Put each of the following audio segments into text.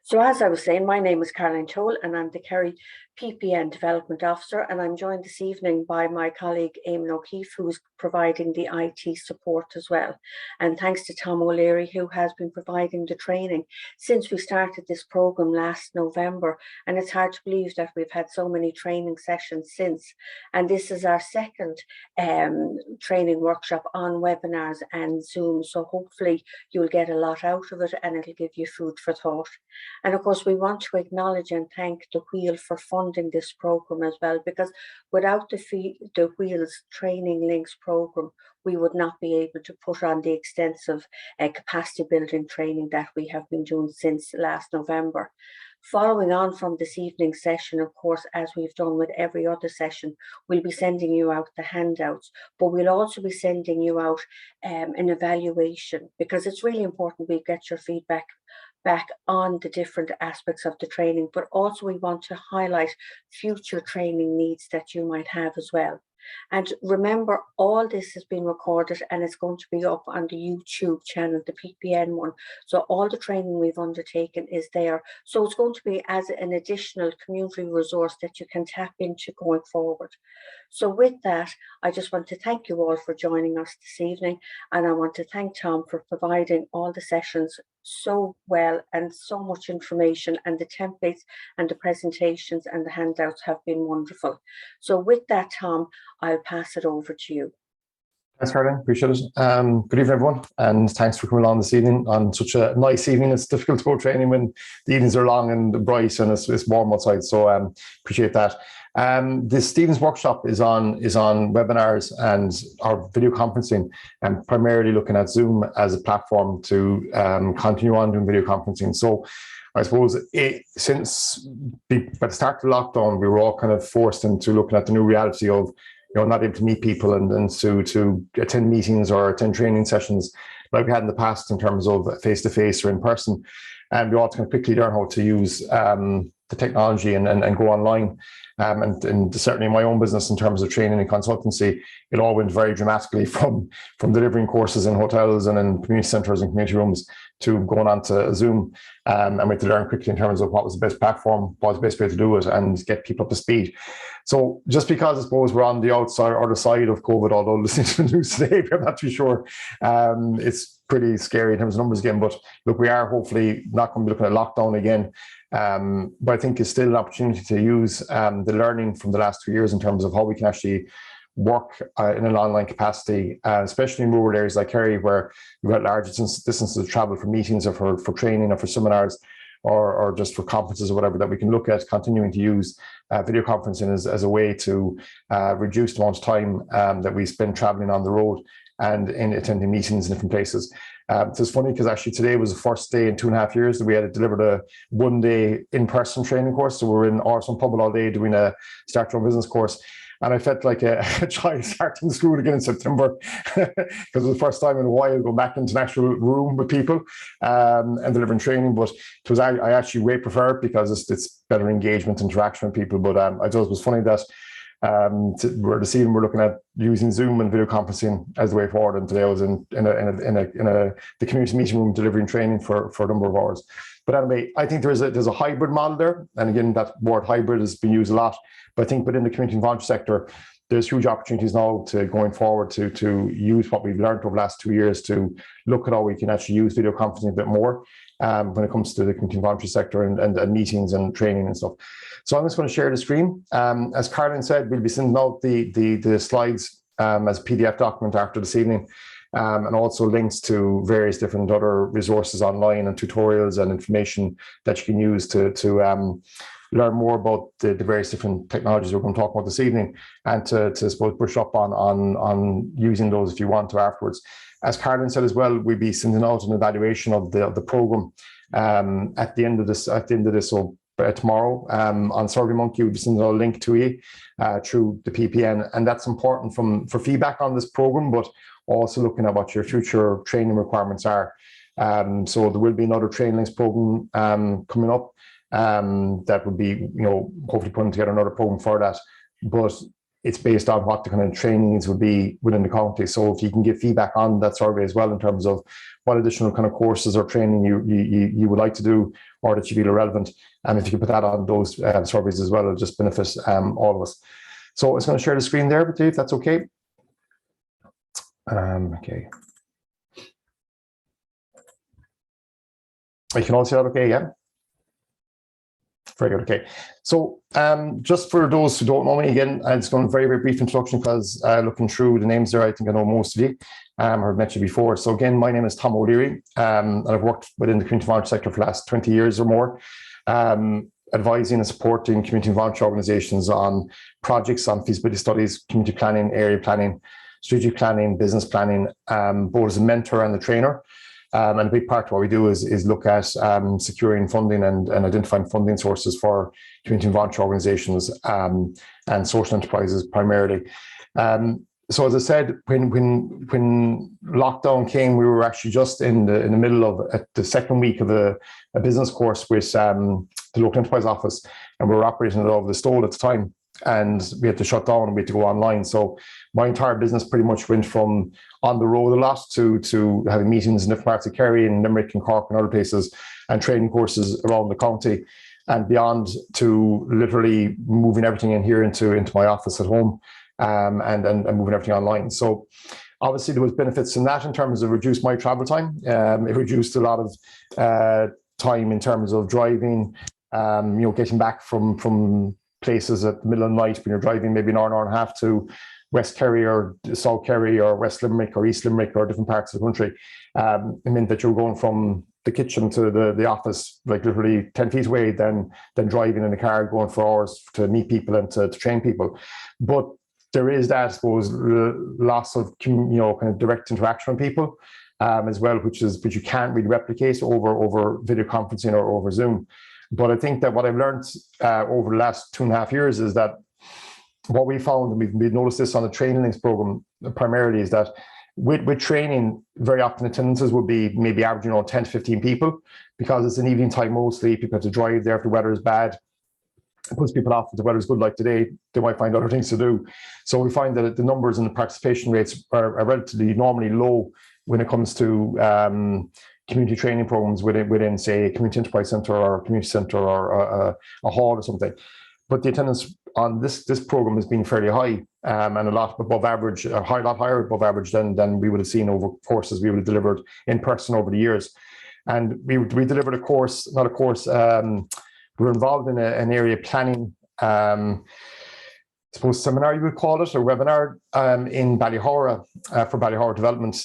So as I was saying, my name is Caroline Toll and I'm the Kerry PPN Development Officer, and I'm joined this evening by my colleague Eamon O'Keefe, who is providing the IT support as well. And thanks to Tom O'Leary, who has been providing the training since we started this programme last November. And it's hard to believe that we've had so many training sessions since. And this is our second training workshop on webinars and Zoom. So hopefully you'll get a lot out of it and it'll give you food for thought. And of course, we want to acknowledge and thank the Wheel for funding this programme as well, because without the Wheel's Training Links programme, we would not be able to put on the extensive capacity building training that we have been doing since last November. Following on from this evening's session, of course, as we've done with every other session, we'll be sending you out the handouts, but we'll also be sending you out an evaluation, because it's really important we get your feedback back on the different aspects of the training, but also we want to highlight future training needs that you might have as well. And remember, all this has been recorded and it's going to be up on the YouTube channel, the PPN one. So all the training we've undertaken is there. So it's going to be as an additional community resource that you can tap into going forward. So with that, I just want to thank you all for joining us this evening. And I want to thank Tom for providing all the sessions so well and so much information, and the templates and the presentations and the handouts have been wonderful. So with that, Tom, I'll pass it over to you. Thanks, Caroline. Appreciate it. Good evening, everyone, and thanks for coming along this evening on such a nice evening. It's difficult to go training when the evenings are long and bright and it's warm outside, so appreciate that. This Stephen's workshop is on webinars and our video conferencing, and primarily looking at Zoom as a platform to continue on doing video conferencing. So I suppose since by the start of the lockdown, we were all kind of forced into looking at the new reality of not able to meet people and to attend meetings or attend training sessions like we had in the past in terms of face-to-face or in person. And we all kind of quickly learn how to use the technology and go online. And certainly in my own business, in terms of training and consultancy, it all went very dramatically from delivering courses in hotels and in community centres and community rooms to going on to Zoom. And we had to learn quickly in terms of what was the best platform, what was the best way to do it, and get people up to speed. So just because I suppose we're on the outside or the side of COVID, although listening to the news today, I'm not too sure, it's pretty scary in terms of numbers again. But look, we are hopefully not going to be looking at lockdown again. But I think it's still an opportunity to use the learning from the last 2 years in terms of how we can actually work in an online capacity, especially in rural areas like Kerry, where you've got large distances of travel for meetings or for training or for seminars or just for conferences or whatever, that we can look at continuing to use video conferencing as a way to reduce the amount of time that we spend traveling on the road and in attending meetings in different places. So it's funny because actually today was the first day in 2.5 years that we had delivered a 1-day in-person training course. So we're in Orson Pubble all day doing a Start Your Own Business course. And I felt like a child starting school again in September because it was the first time in a while going back into an actual room with people and delivering training. But it was I actually way prefer it because it's better engagement, interaction with people. But I thought it was funny that this evening we're looking at using Zoom and video conferencing as the way forward, and today I was in the community meeting room delivering training for a number of hours. But anyway, I think there's a hybrid model there, and again that word hybrid has been used a lot. But I think within the community and volunteer sector, there's huge opportunities now to going forward to use what we've learned over the last 2 years to look at how we can actually use video conferencing a bit more when it comes to the community and volunteer sector and meetings and training and stuff. So I'm just going to share the screen. As Caroline said, we'll be sending out the slides as a PDF document after this evening, and also links to various different other resources online and tutorials and information that you can use to learn more about the various different technologies we're going to talk about this evening, and to suppose brush up on using those if you want to afterwards. As Caroline said as well, we'll be sending out an evaluation of the program at the end of this. So tomorrow on SurveyMonkey, we'll be sending out a link to you through the PPN, and that's important for feedback on this program, but also looking at what your future training requirements are. So there will be another training links program coming up. That would be, hopefully putting together another program for that. But it's based on what the kind of trainings would be within the county. So if you can give feedback on that survey as well in terms of what additional kind of courses or training you would like to do or that you feel are relevant, and if you can put that on those surveys as well, it'll just benefit all of us. So I was going to share the screen there with you, if that's okay. Okay. You can all see that okay, yeah? Very good, okay. So just for those who don't know me, again, I'm just going to very, very brief introduction because looking through the names there, I think I know most of you. I've met you before. So again, my name is Tom O'Leary, and I've worked within the community volunteer sector for the last 20 years or more, advising and supporting community volunteer organisations on projects, on feasibility studies, community planning, area planning, strategic planning, business planning, both as a mentor and a trainer. And a big part of what we do is look at securing funding and identifying funding sources for community volunteer organisations and social enterprises primarily. So as I said, when lockdown came, we were actually just in the middle of the second week of a business course with the local enterprise office, and we were operating it over the stole at the time, and we had to shut down and we had to go online. So my entire business pretty much went from on the road a lot to having meetings in different parts of Kerry and Limerick and Cork and other places, and training courses around the county and beyond, to literally moving everything in here into my office at home, and moving everything online. So obviously there was benefits in that in terms of reduced my travel time. It reduced a lot of time in terms of driving, getting back from places at the middle of the night when you're driving maybe an hour and a half to West Kerry or South Kerry or West Limerick or East Limerick or different parts of the country. It meant that you're going from the kitchen to the office like literally 10 feet away than driving in a car going for hours to meet people and to train people. But there is that, I suppose, loss of kind of direct interaction with people as well, which you can't really replicate over video conferencing or over Zoom. But I think that what I've learned over the last 2.5 years is that what we found, and we've noticed this on the training links program primarily, is that with training, very often attendances would be maybe averaging 10 to 15 people, because it's an evening time mostly. People have to drive there if the weather is bad. It puts people off. If the weather is good like today, they might find other things to do. So we find that the numbers and the participation rates are relatively normally low when it comes to community training programs within, say, a community enterprise centre or a community centre or a hall or something. But the attendance on this program has been fairly high, and a lot above average, a lot higher above average than we would have seen over courses we would have delivered in person over the years. And we delivered a course, not a course, we were involved in an area planning, I suppose seminar you would call it, or webinar in Ballyhora for Ballyhora Development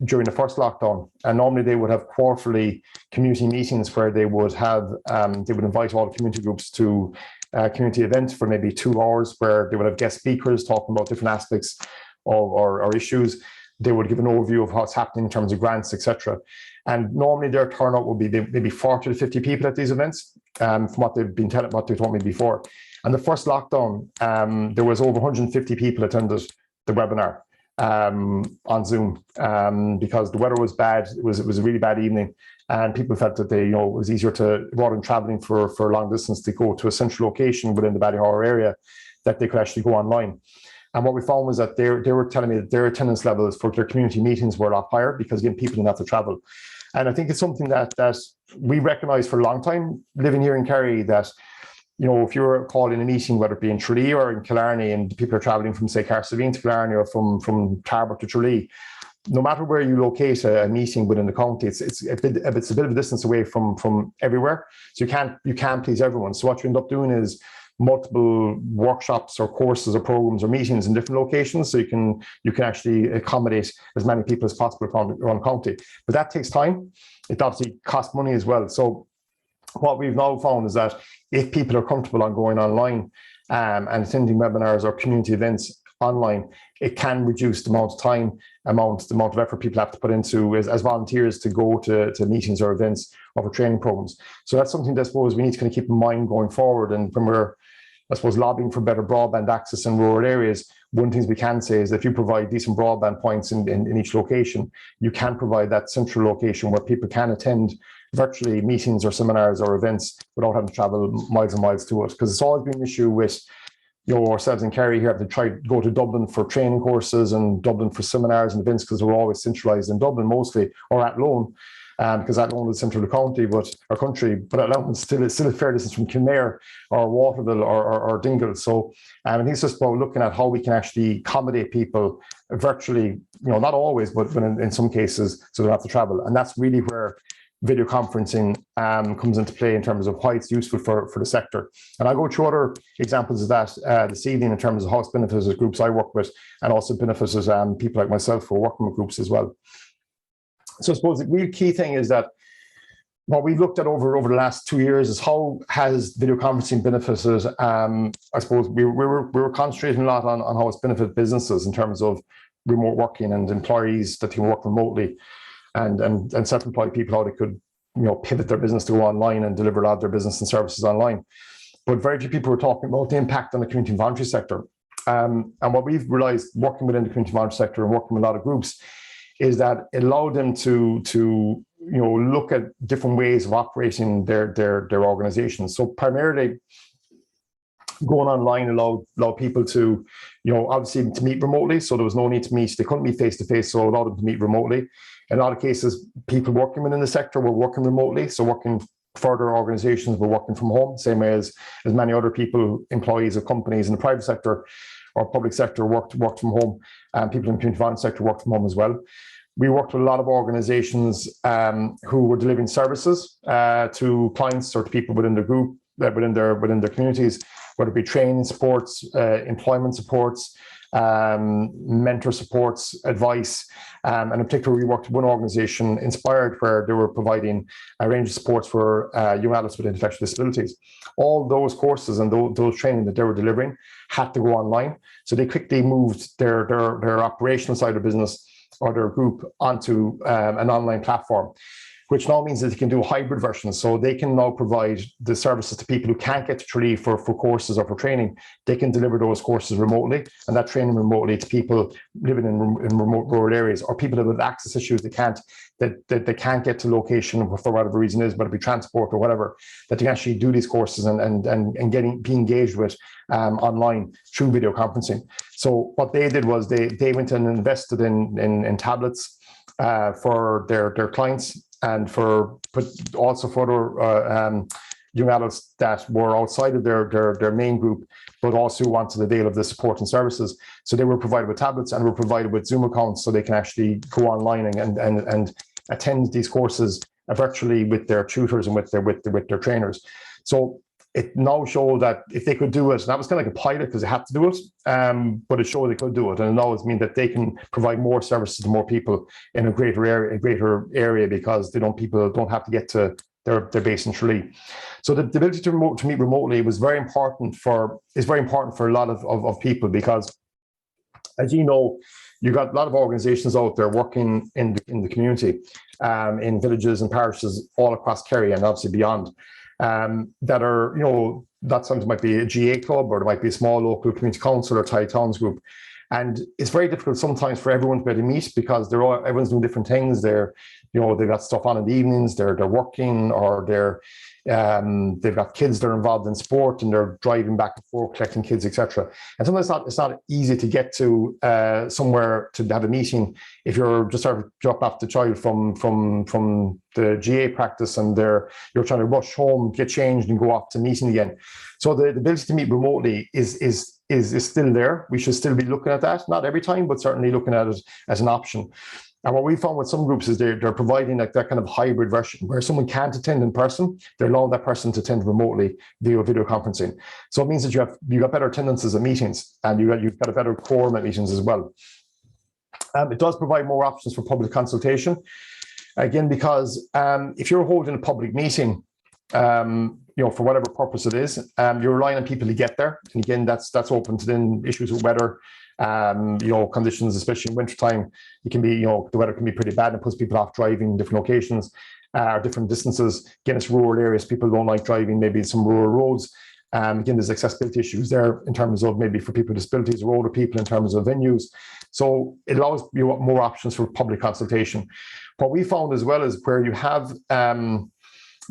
during the first lockdown. And normally they would have quarterly community meetings where they would invite all the community groups to a community event for maybe 2 hours, where they would have guest speakers talking about different aspects or issues. They would give an overview of what's happening in terms of grants, etc. And normally their turnout would be maybe 40 to 50 people at these events, from what they told me before. And the first lockdown, there was over 150 people attended the webinar on Zoom because the weather was bad. It was a really bad evening, and people felt that it was easier to, rather than traveling for a long distance, to go to a central location within the Ballyhora area, that they could actually go online. And what we found was that they were telling me that their attendance levels for their community meetings were a lot higher, because again, people didn't have to travel. And I think it's something that we recognise for a long time living here in Kerry, that if you're calling a meeting, whether it be in Tralee or in Killarney, and people are travelling from, say, Carsaveen to Killarney, or from Tarbert to Tralee, no matter where you locate a meeting within the county, it's a bit of a distance away from everywhere. So you can't please everyone. So what you end up doing is multiple workshops or courses or programs or meetings in different locations, so you can actually accommodate as many people as possible around the county. But that takes time. It obviously costs money as well. So what we've now found is that if people are comfortable on going online and attending webinars or community events online, it can reduce the amount of time, the amount of effort people have to put into as volunteers to go to meetings or events or for training programs. So that's something that I suppose we need to kind of keep in mind going forward. And when we're, I suppose, lobbying for better broadband access in rural areas, one of the things we can say is that if you provide decent broadband points in each location, you can provide that central location where people can attend virtually meetings or seminars or events without having to travel miles and miles to it. Because it's always been an issue with ourselves in Kerry here have to try to go to Dublin for training courses and Dublin for seminars and events because we're always centralised in Dublin mostly, or Athlone, because Athlone is the centre of the county, but our country, but Athlone is still a fair distance from Kinmare or Waterville or Dingle. So I think it's just about looking at how we can actually accommodate people virtually, not always, but in some cases, so they don't have to travel. And that's really where video conferencing comes into play in terms of why it's useful for the sector. And I'll go through other examples of that this evening in terms of how it's benefited groups I work with, and also benefits people like myself who are working with groups as well. So I suppose the real key thing is that what we've looked at over the last 2 years is how has video conferencing benefited. I suppose we were concentrating a lot on how it's benefited businesses in terms of remote working and employees that can work remotely, and self-employed people, how they could pivot their business to go online and deliver a lot of their business and services online. But very few people were talking about the impact on the community and voluntary sector. And what we've realized working within the community and voluntary sector and working with a lot of groups is that it allowed them to look at different ways of operating their organizations. So primarily going online allowed people to, obviously to meet remotely. So there was no need to meet, they couldn't meet face to face, so it allowed them to meet remotely. In a lot of cases, people working within the sector were working remotely. So working for their organizations were working from home, same way as many other people, employees of companies in the private sector or public sector worked from home, and people in the community voluntary sector worked from home as well. We worked with a lot of organizations who were delivering services to clients or to people within the group, within their communities, whether it be training supports, employment supports, mentor supports, advice, and in particular, we worked with one organization, Inspired, where they were providing a range of supports for young adults with intellectual disabilities. All those courses and those training that they were delivering had to go online, so they quickly moved their operational side of business or their group onto an online platform, which now means that they can do a hybrid version. So they can now provide the services to people who can't get to Tralee for courses or for training. They can deliver those courses remotely, and that training remotely to people living in remote rural areas, or people that have access issues they can't get to location for whatever reason is, whether it be transport or whatever, that they can actually do these courses and be engaged with online through video conferencing. So what they did was they went and invested in tablets for their clients, and also for other young adults that were outside of their main group, but also wanted to avail of the support and services. So they were provided with tablets and were provided with Zoom accounts, so they can actually go online and attend these courses virtually with their tutors and with their trainers. So it now showed that if they could do it, and that was kind of like a pilot because they had to do it, but it showed they could do it, and it now means that they can provide more services to more people in a greater area because people don't have to get to their base in Tralee. So the ability to meet remotely is very important for a lot of people, because, as you know, you've got a lot of organizations out there working in the community, in villages and parishes all across Kerry and obviously beyond. That are, that sometimes might be a GA club, or there might be a small local community council or Thai Towns group. And it's very difficult sometimes for everyone to be able to meet because everyone's doing different things. They've got stuff on in the evenings, they're working, or they've got kids that are involved in sport and they're driving back and forth, collecting kids, etc. And sometimes it's not easy to get to somewhere to have a meeting if you're just sort of dropping off the child from the GA practice and you're trying to rush home, get changed, and go off to meeting again. So the ability to meet remotely is still there. We should still be looking at that, not every time, but certainly looking at it as an option. And what we found with some groups is they're providing like that kind of hybrid version where someone can't attend in person, they're allowing that person to attend remotely via video conferencing. So it means that you got better attendances at meetings, and you've got a better quorum at meetings as well. It does provide more options for public consultation, again, because if you're holding a public meeting, for whatever purpose it is, you're relying on people to get there. And again, that's open to then issues with weather, conditions, especially in wintertime. It can be, the weather can be pretty bad and puts people off driving different locations, different distances. Again, it's rural areas. People don't like driving maybe some rural roads. Again, there's accessibility issues there in terms of maybe for people with disabilities or older people in terms of venues. So it allows you more options for public consultation. What we found as well is where you have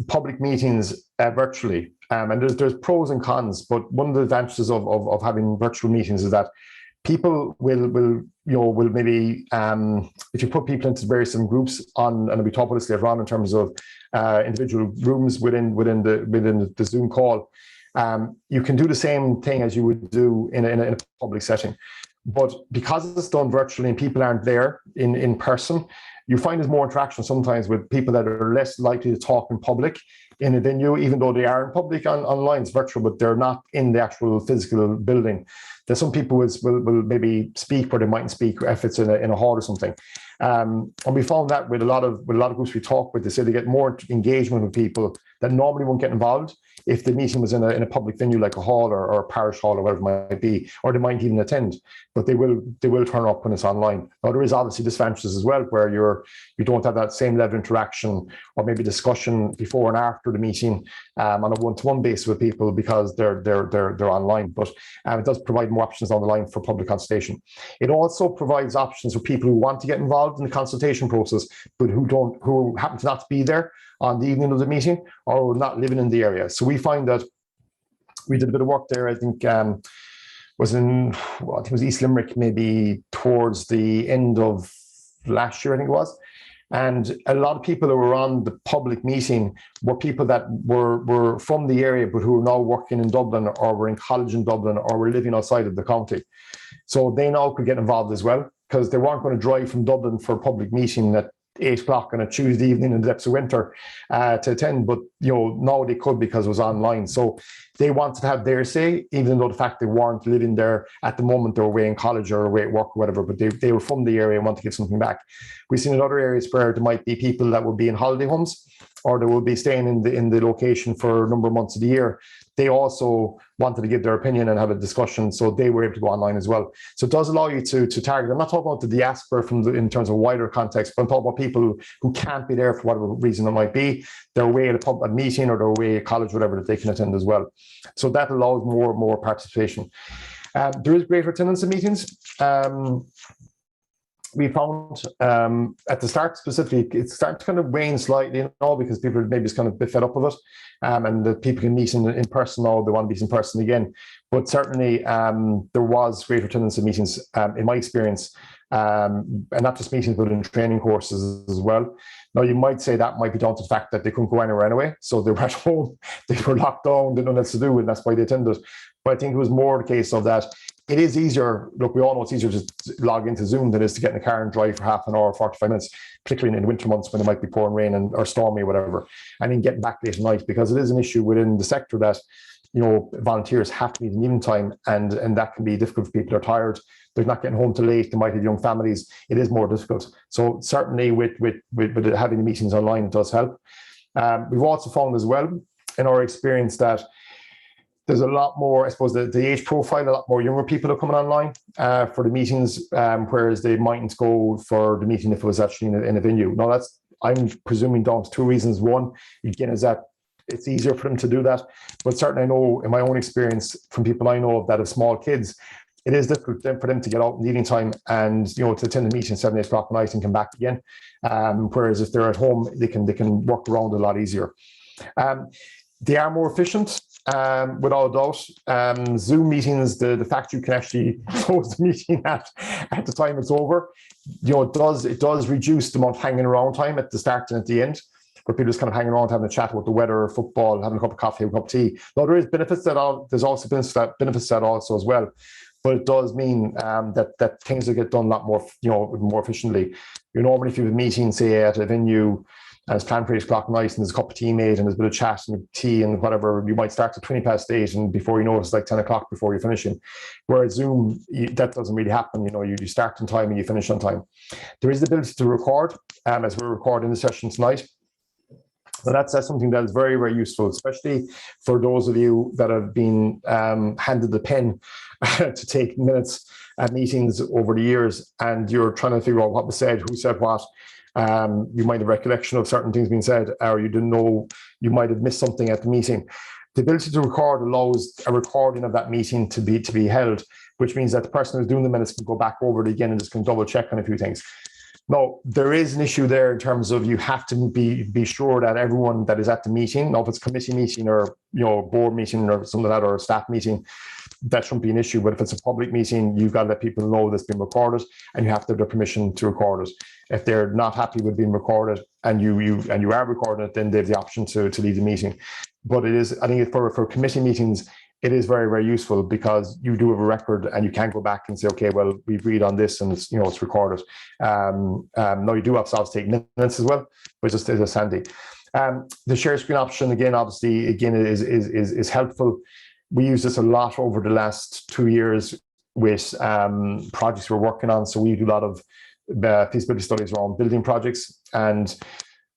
public meetings virtually. And there's pros and cons, but one of the advantages of having virtual meetings is that people will maybe, if you put people into various groups on, and we talk about this later on in terms of individual rooms within the Zoom call, you can do the same thing as you would do in a public setting. But because it's done virtually and people aren't there in person, you find there's more interaction sometimes with people that are less likely to talk in public in a venue, even though they are in public online. It's virtual, but they're not in the actual physical building. There's some people will maybe speak, but they mightn't speak if it's in a hall or something. And we found that with a lot of groups we talk with, they say they get more engagement with people that normally won't get involved if the meeting was in a public venue like a hall or a parish hall or whatever it might be, or they might even attend, but they will turn up when it's online. Now there is obviously disadvantages as well, where you don't have that same level of interaction or maybe discussion before and after the meeting on a one-to-one basis with people because they're online. But it does provide more options on the line for public consultation. It also provides options for people who want to get involved in the consultation process, but who happen to not be there on the evening of the meeting or not living in the area. So we find that we did a bit of work there. I think was in, well, I think it was East Limerick, maybe towards the end of last year, I think it was. And a lot of people who were on the public meeting were people that were from the area, but who are now working in Dublin or were in college in Dublin or were living outside of the county. So they now could get involved as well, because they weren't going to drive from Dublin for a public meeting at 8 o'clock on a Tuesday evening in the depths of winter to attend, but now they could because it was online. So they wanted to have their say, even though the fact they weren't living there at the moment, they were away in college or away at work or whatever, but they were from the area and want to give something back. We've seen in other areas where there might be people that will be in holiday homes or they will be staying in the location for a number of months of the year. They also wanted to give their opinion and have a discussion, so they were able to go online as well. So it does allow you to target. I'm not talking about the diaspora in terms of wider context, but I'm talking about people who can't be there for whatever reason it might be. They're away at a meeting or they're away at college, whatever, that they can attend as well. So that allows more participation. There is greater attendance in meetings. We found at the start specifically, it's starting to kind of wane slightly now because people are maybe just kind of a bit fed up with it, and that people can meet in person now, they want to meet in person again. But certainly there was greater attendance in meetings in my experience, and not just meetings, but in training courses as well. Now, you might say that might be down to the fact that they couldn't go anywhere anyway, so they were at home, they were locked down, they had nothing else to do, and that's why they attended. But I think it was more the case of that it is easier. Look, we all know it's easier to log into Zoom than it is to get in the car and drive for half an hour, 45 minutes, particularly in the winter months when it might be pouring rain or stormy or whatever. And then getting back late at night, because it is an issue within the sector that, volunteers have to meet in evening time, and that can be difficult for people who are tired. They're not getting home till late. They might have young families. It is more difficult. So certainly with having the meetings online, it does help. We've also found as well in our experience that there's a lot more, I suppose, the age profile, a lot more younger people are coming online for the meetings, whereas they mightn't go for the meeting if it was actually in a venue. Now, I'm presuming down to two reasons. One, again, is that it's easier for them to do that. But certainly I know in my own experience from people I know of that have small kids, it is difficult for them to get out in the evening time and to attend the meeting 7, 8 o'clock at night and come back again. Whereas if they're at home, they can work around a lot easier. They are more efficient. Without a doubt. Zoom meetings, the fact you can actually close the meeting at the time it's over, it does reduce the amount of hanging around time at the start and at the end, where people just kind of hanging around having a chat about the weather, football, having a cup of coffee, a cup of tea. Now there is benefits there's also benefits that also as well, but it does mean that things will get done a lot more more efficiently. Normally if you have a meeting, say at a venue, and it's planned for 8 o'clock at night, and there's a cup of tea made, and there's a bit of chat and tea and whatever, you might start at 20 past 8, and before you know it, it's like 10 o'clock before you're finishing. Whereas Zoom, that doesn't really happen. You start on time and you finish on time. There is the ability to record, as we're recording the session tonight. So that's something that is very, very useful, especially for those of you that have been handed the pen to take minutes at meetings over the years, and you're trying to figure out what was said, who said what. You might have recollection of certain things being said, or you didn't know, you might have missed something at the meeting. The ability to record allows a recording of that meeting to be held, which means that the person who's doing the minutes can go back over it again and just can double check on a few things. No, there is an issue there in terms of you have to be sure that everyone that is at the meeting, now if it's committee meeting or board meeting or something like that, or a staff meeting, that shouldn't be an issue. But if it's a public meeting, you've got to let people know that's been recorded, and you have to have their permission to record it. If they're not happy with being recorded and you are recording it, then they have the option to leave the meeting. But it is, I think, for committee meetings, it is very, very useful because you do have a record and you can go back and say, okay, well, we agreed on this and it's, it's recorded. Now you do have to take minutes as well, which is handy. The share screen option, again, obviously, is helpful. We use this a lot over the last 2 years with projects we're working on. So we do a lot of feasibility studies around building projects, and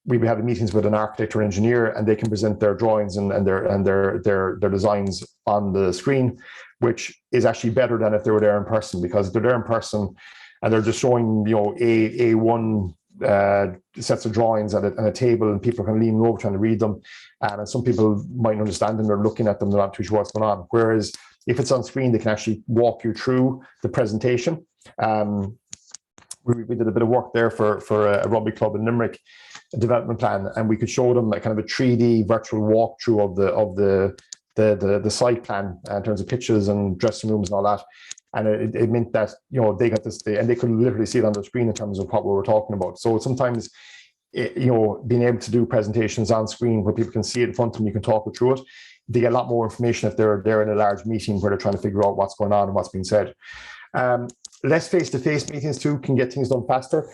we have meetings with an architect or engineer, and they can present their drawings and their designs on the screen, which is actually better than if they were there in person, because if they're there in person and they're just showing A1 sets of drawings at a table, and people can lean over trying to read them, and some people might understand them, they're looking at them, they're not too sure what's going on. Whereas if it's on screen, they can actually walk you through the presentation. We did a bit of work there for a rugby club in Limerick, a development plan, and we could show them a kind of a 3D virtual walkthrough of the site plan in terms of pitches and dressing rooms and all that. And it meant that they got this, and they could literally see it on the screen in terms of what we were talking about. So sometimes, being able to do presentations on screen where people can see it in front of them, you can talk through it. They get a lot more information if they're in a large meeting where they're trying to figure out what's going on and what's being said. Less face-to-face meetings too can get things done faster.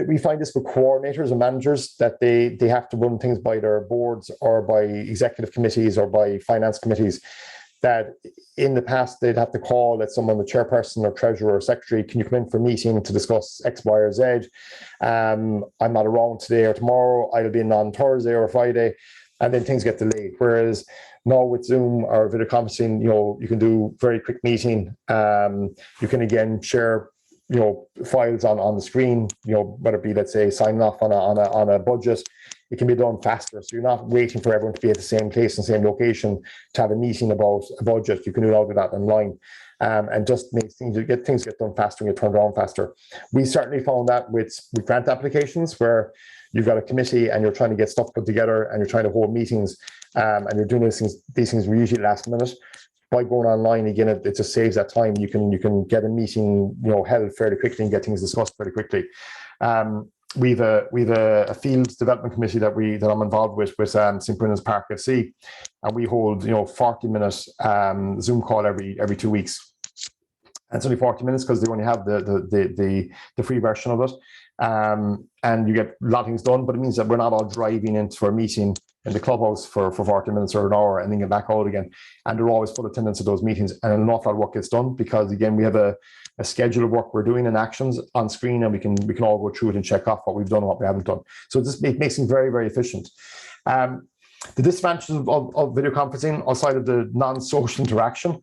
We find this with coordinators and managers, that they have to run things by their boards or by executive committees or by finance committees, that in the past they'd have to call at someone, the chairperson or treasurer or secretary, can you come in for a meeting to discuss X, Y, or Z? I'm not around today or tomorrow, I'll be in on Thursday or Friday, and then things get delayed. Whereas now with Zoom or video conferencing, you can do very quick meeting. You can again share, files on the screen, whether it be, let's say, signing off on a budget. It can be done faster. So you're not waiting for everyone to be at the same place and same location to have a meeting about a budget. You can do all of that online. And just makes things get done faster and get turned around faster. We certainly found that with grant applications, where you've got a committee and you're trying to get stuff put together and you're trying to hold meetings, and you're doing these things were usually last minute. By going online, again, it just saves that time. You can get a meeting held fairly quickly and get things discussed very quickly. We've a field development committee that I'm involved with St. Brendan's Park FC, and we hold 40-minute Zoom call every 2 weeks. And it's only 40 minutes because they only have the free version of it, and you get a lot of things done. But it means that we're not all driving in for a meeting in the clubhouse for 40 minutes or an hour and then get back out again. And they're always full attendance at those meetings, and an awful lot of work gets done because, again, we have a schedule of work we're doing and actions on screen, and we can all go through it and check off what we've done and what we haven't done. So it makes things very, very efficient. The disadvantages of video conferencing, outside of the non-social interaction,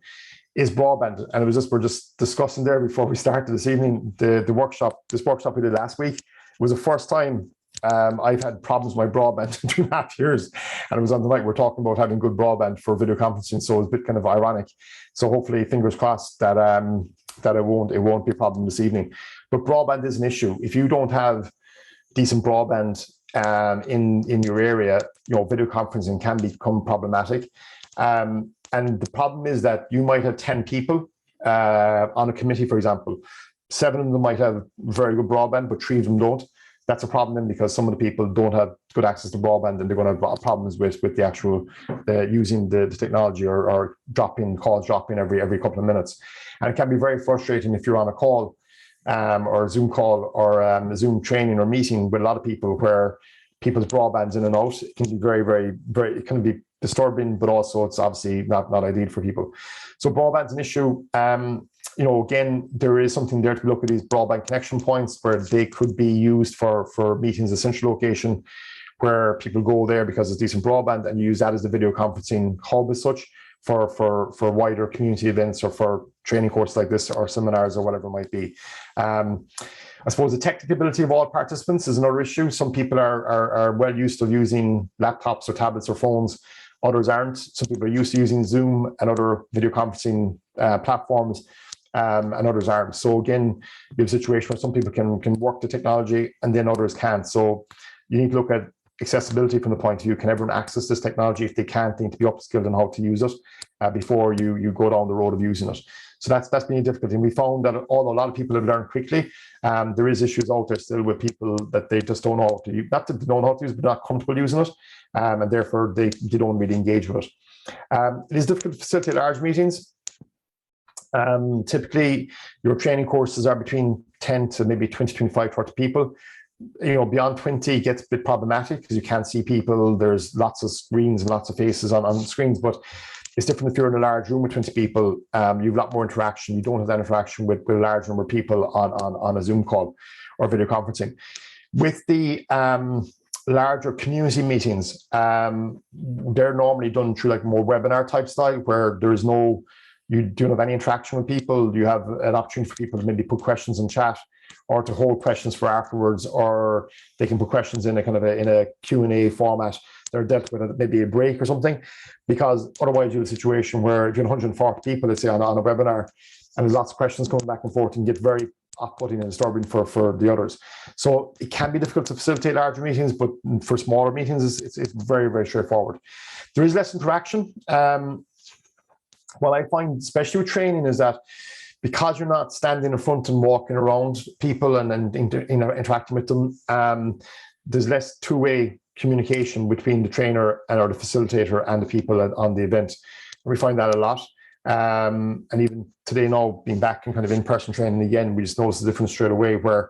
is broadband. And we're just discussing there before we started this evening, this workshop we did last week was the first time I've had problems with my broadband in 2.5 years, and it was on the night we're talking about having good broadband for video conferencing, so it's a bit kind of ironic. So hopefully, fingers crossed that it won't be a problem this evening. But broadband is an issue. If you don't have decent broadband in your area, video conferencing can become problematic. And the problem is that you might have 10 people on a committee, for example. 7 of them might have very good broadband, but 3 of them don't. That's a problem then, because some of the people don't have good access to broadband, and they're going to have problems with the actual using the technology or calls dropping every couple of minutes. And it can be very frustrating if you're on a call or a Zoom call or a Zoom training or meeting with a lot of people where people's broadband's in and out. It can be very, very, very, it can be disturbing, but also it's obviously not ideal for people. So broadband's an issue. Again, there is something there to look at these broadband connection points where they could be used for meetings, a central location where people go there because it's decent broadband, and you use that as the video conferencing hub as such for wider community events or for training courses like this or seminars or whatever it might be. I suppose the technical ability of all participants is another issue. Some people are well used to using laptops or tablets or phones. Others aren't. Some people are used to using Zoom and other video conferencing platforms. and others aren't. So again, you have a situation where some people can work the technology and then others can't. So you need to look at accessibility from the point of view, can everyone access this technology? If they can't, they need to be upskilled on how to use it before you go down the road of using it. So that's been a difficulty. And we found that although a lot of people have learned quickly, there is issues out there still with people that they just don't know how to use, not that they don't know how to use, but not comfortable using it. And therefore they don't really engage with it. It is difficult to facilitate large meetings. Typically, your training courses are between 10 to maybe 20, 25, 30 people. Beyond 20 gets a bit problematic because you can't see people. There's lots of screens and lots of faces on screens, but it's different if you're in a large room with 20 people. You have a lot more interaction. You don't have that interaction with a large number of people on a Zoom call or video conferencing. With the larger community meetings, they're normally done through like more webinar type style where you don't have any interaction with people. You have an opportunity for people to maybe put questions in chat or to hold questions for afterwards, or they can put questions in a Q&A format. They're dealt with at maybe a break or something, because otherwise you have a situation where you're 140 people, let's say, on a webinar, and there's lots of questions coming back and forth and get very off-putting and disturbing for the others. So it can be difficult to facilitate larger meetings, but for smaller meetings, it's very, very straightforward. There is less interaction. What I find, especially with training, is that because you're not standing in front and walking around people and interacting with them, there's less two-way communication between the trainer or the facilitator and the people on the event. We find that a lot. And even today now, being back in in-person training again, we just notice the difference straight away, where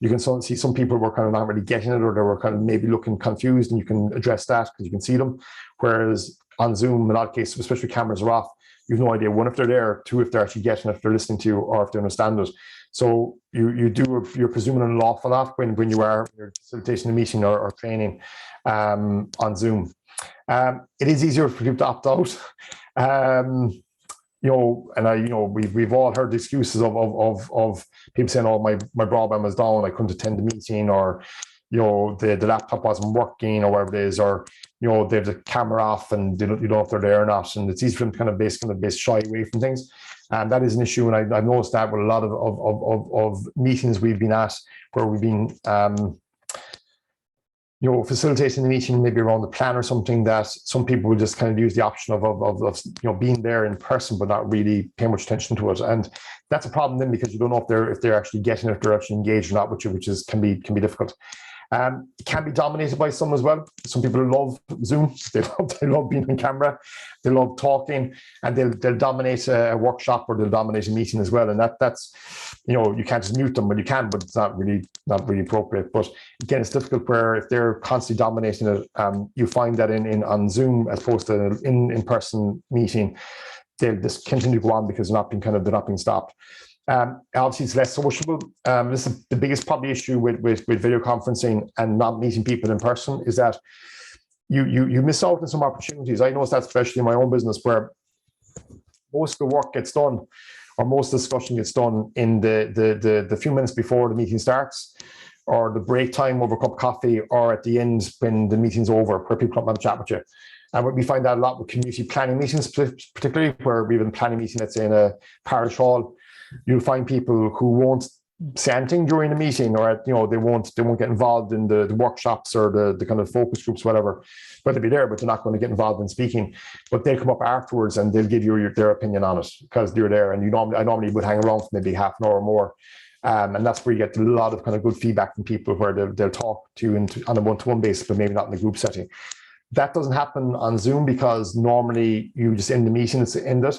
you can see some people were not really getting it, or they were maybe looking confused, and you can address that because you can see them. Whereas on Zoom, in a lot of cases, especially cameras are off, you've no idea, one, if they're there, two, if they're actually getting it, if they're listening to you, or if they understand it. So you're presuming an awful lot when you're facilitating a meeting or training on Zoom. It is easier for people to opt out. We've all heard the excuses of people saying, "Oh, my broadband was down, I couldn't attend the meeting," or the laptop wasn't working, or whatever it is, or they have the camera off and you don't know if they're there or not, and it's easy for them to base shy away from things, and that is an issue. And I've noticed that with a lot of meetings we've been at, where we've been facilitating the meeting maybe around the plan or something, that some people will just use the option of being there in person but not really paying much attention to it, and that's a problem then, because you don't know if they're actually getting it, if they're actually engaged or not, which can be difficult. It can be dominated by some as well. Some people love Zoom. They love being on camera. They love talking, and they'll dominate a workshop, or they'll dominate a meeting as well. And that's you can't just mute them, but you can, but it's not really appropriate. But again, it's difficult where if they're constantly dominating it, you find that on Zoom, as opposed to an in-person meeting, they'll just continue to go on because they're not being stopped. Obviously, it's less sociable. This is the biggest probably issue with video conferencing and not meeting people in person, is that you miss out on some opportunities. I noticed that especially in my own business, where most of the work gets done, or most of the discussion gets done in the few minutes before the meeting starts, or the break time over a cup of coffee, or at the end when the meeting's over, where people come and have a chat with you. And we find that a lot with community planning meetings, particularly where we have a planning meeting, let's say in a parish hall. You'll find people who won't say anything during the meeting, or they won't get involved in the workshops or the focus groups, whatever. But they'll be there, but they're not going to get involved in speaking. But they'll come up afterwards and they'll give you their opinion on it, because you're there. And I normally would hang around for maybe half an hour or more. And that's where you get a lot of good feedback from people, where they'll talk to you on a one-to-one basis, but maybe not in a group setting. That doesn't happen on Zoom, because normally you just end the meeting, it's ended.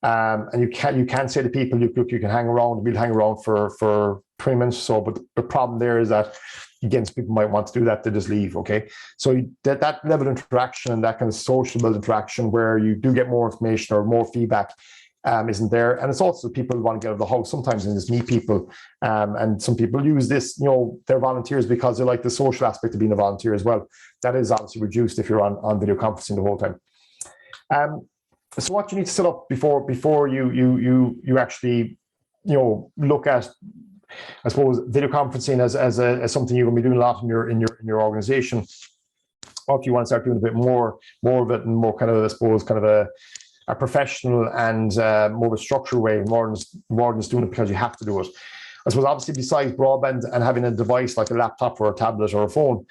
And you can't say to people, you can hang around, we'll hang around for 20 minutes or so. But the problem there is that, again, people might want to do that, they just leave, okay? So that level of interaction and that social interaction, where you do get more information or more feedback, isn't there. And it's also people want to get out of the house sometimes and just meet people. And some people use this, they're volunteers because they like the social aspect of being a volunteer as well. That is obviously reduced if you're on video conferencing the whole time. So what you need to set up before you actually look at, I suppose, video conferencing as something you're going to be doing a lot in your organization, or if you want to start doing a bit more of it, and more I suppose a a professional and more of a structured way, more than just doing it because you have to do it. I suppose obviously besides broadband and having a device like a laptop or a tablet or a phone,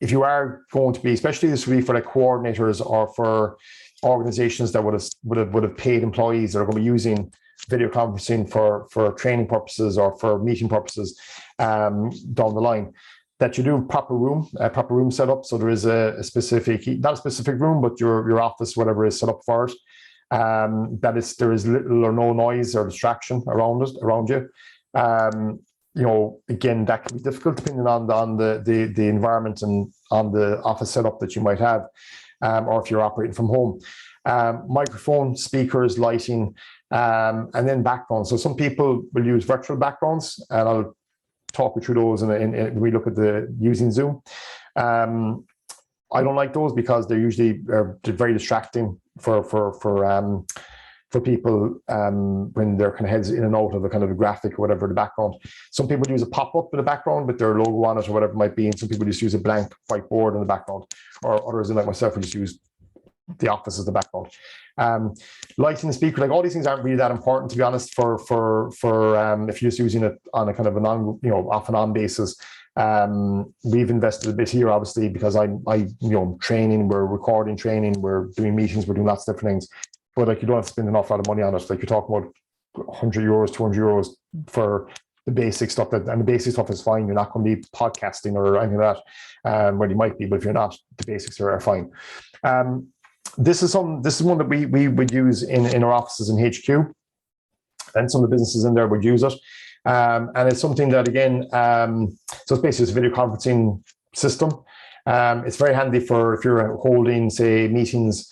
if you are going to be, especially this would be for like coordinators or for organizations that would have paid employees that are going to be using video conferencing for training purposes or for meeting purposes down the line, that you do proper room setup. So there is a specific, not a specific room, but your office, whatever is set up for it. There is little or no noise or distraction around you. Again, that can be difficult depending on the environment and on the office setup that you might have, or if you're operating from home. Microphone, speakers, lighting, and then backgrounds. So some people will use virtual backgrounds, and I'll talk you through those when we look at using Zoom. I don't like those because they're usually very distracting for people when their kind of heads in and out of a kind of a graphic or whatever the background. Some people use a pop-up in the background with their logo on it or whatever it might be, and some people just use a blank whiteboard in the background, or others, like myself, will just use the office as the background. Lighting the speaker, like all these things aren't really that important, to be honest, for if you're just using it on a kind of an off and on basis. We've invested a bit here, obviously, because I'm training, we're recording training, we're doing meetings, we're doing lots of different things. But like, you don't have to spend an awful lot of money on it. Like, you're talking about 100 euros, 200 euros for the basic stuff, and the basic stuff is fine. You're not going to be podcasting or anything like that. Well, you might be, but if you're not, the basics are fine. This is one that we would use in our offices in HQ, and some of the businesses in there would use it. And it's something that, again, so it's basically a video conferencing system. It's very handy for if you're holding, say, meetings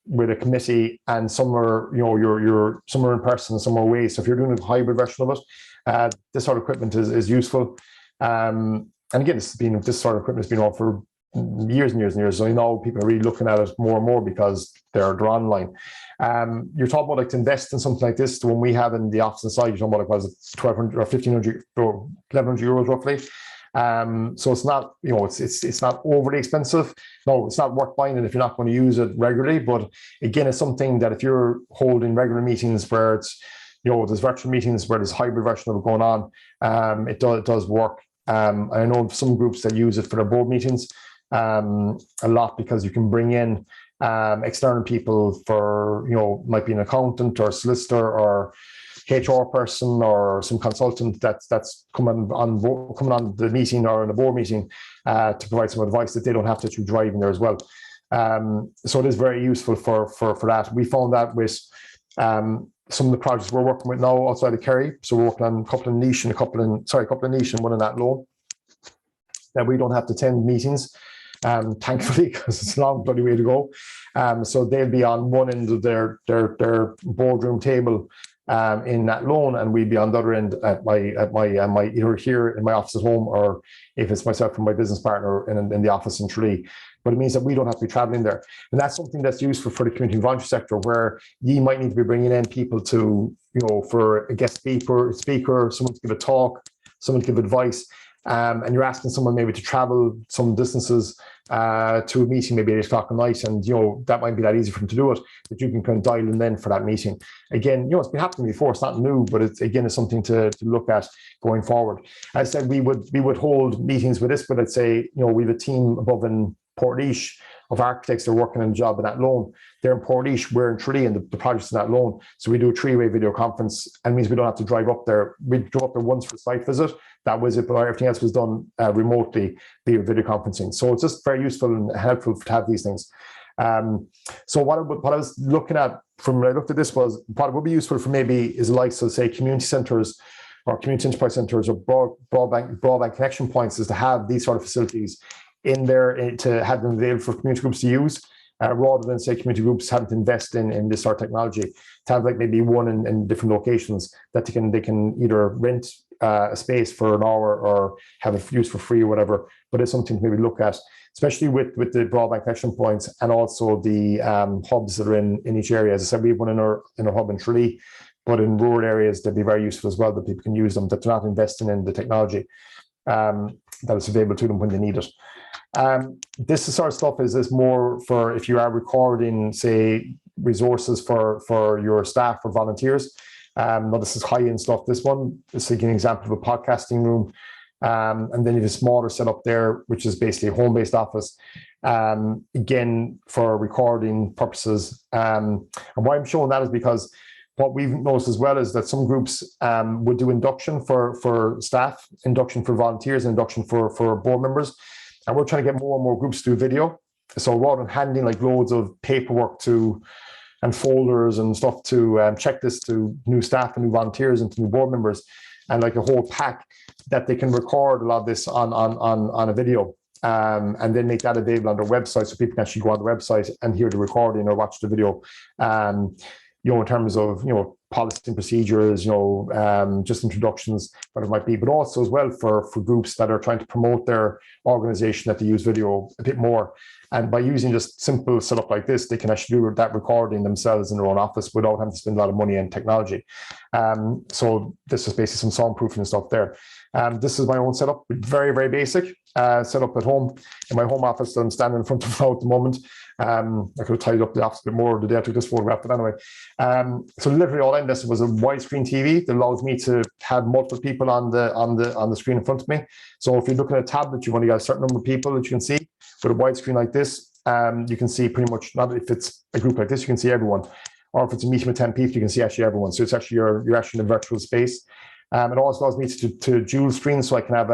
with a committee, and some are, you're some are in person and some are away. So if you're doing a hybrid version of it, this sort of equipment is useful. And again, this sort of equipment has been on for years and years and years. So people are really looking at it more and more because they're online. You're talking about like to invest in something like this. The one we have in the office inside, you're talking about like, was it 1,200 or 1,500 or 1,100 euros roughly. So it's not, it's not overly expensive. No, it's not worth buying it if you're not going to use it regularly. But again, it's something that if you're holding regular meetings where it's, there's virtual meetings where there's hybrid version of it going on, it does work. I know some groups that use it for their board meetings a lot, because you can bring in external people for, might be an accountant or solicitor or HR person or some consultant that's coming on the meeting or in the board meeting to provide some advice that they don't have to do driving there as well. So it is very useful for that. We found that with some of the projects we're working with now outside of Kerry. So we're working on a couple of niche and one in that loan, that we don't have to attend meetings. Thankfully, because it's a long bloody way to go. So they'll be on one end of their boardroom table in that loan, and we'd be on the other end at my either here in my office at home, or if it's myself and my business partner in the office in Tralee. But it means that we don't have to be traveling there, and that's something that's useful for the community and voluntary sector, where you might need to be bringing in people to, for a guest speaker, someone to give a talk, someone to give advice. And you're asking someone maybe to travel some distances to a meeting, maybe at 8 o'clock at night, and that might be that easy for them to do it, but you can kind of dial in then for that meeting. Again, it's been happening before, it's not new, but it's something to look at going forward. As I said, we would hold meetings with this, but I'd say, we have a team above in Portlaoise of architects that are working on a job in that loan. They're in Portlaoise, we're in Tralee, and the project's in that loan. So we do a three-way video conference, and means we don't have to drive up there. We drove up there once for a site visit. That was it, but everything else was done remotely via video conferencing. So it's just very useful and helpful to have these things. So what I was looking at when I looked at this was, what would be useful for maybe is like, so say community centres or community enterprise centres or broadband connection points, is to have these sort of facilities in there, to have them available for community groups to use, rather than say community groups having to invest in this sort of technology. To have like maybe one in different locations that they can either rent a space for an hour or have it used for free or whatever. But it's something to maybe look at, especially with the broadband connection points, and also the hubs that are in each area. As I said, we have one in our hub in Tralee, but in rural areas they'd be very useful as well, that people can use them, that they're not investing in the technology, that is available to them when they need it. This sort of stuff is more for if you are recording, say, resources for your staff or volunteers. Now this is high-end stuff. This is an example of a podcasting room. And then you have a smaller setup there, which is basically a home-based office, again, for recording purposes. And why I'm showing that is because what we've noticed as well is that some groups would do induction for staff, induction for volunteers, induction for board members. And we're trying to get more and more groups to do video. So rather than handing like loads of paperwork and folders and stuff to check this to new staff and new volunteers and to new board members, and like a whole pack, that they can record a lot of this on a video, and then make that available on their website, so people can actually go on the website and hear the recording or watch the video. In terms of policy and procedures, just introductions, what it might be, but also as well for groups that are trying to promote their organization, that they use video a bit more. And by using just simple setup like this, they can actually do that recording themselves in their own office without having to spend a lot of money on technology. So this is basically some soundproofing and stuff there. This is my own setup, very, very basic setup at home in my home office that I'm standing in front of now at the moment. I could have tidied up the office a bit more the day I took this photograph, but anyway. So literally all I invested was a widescreen TV that allows me to have multiple people on the screen in front of me. So if you're looking at a tablet, you've only got a certain number of people that you can see. With a widescreen like this, you can see pretty much, not if it's a group like this, you can see everyone. Or if it's a meeting with 10 people, you can see actually everyone. So it's actually you're actually in a virtual space. It also allows me to dual screen, so I can have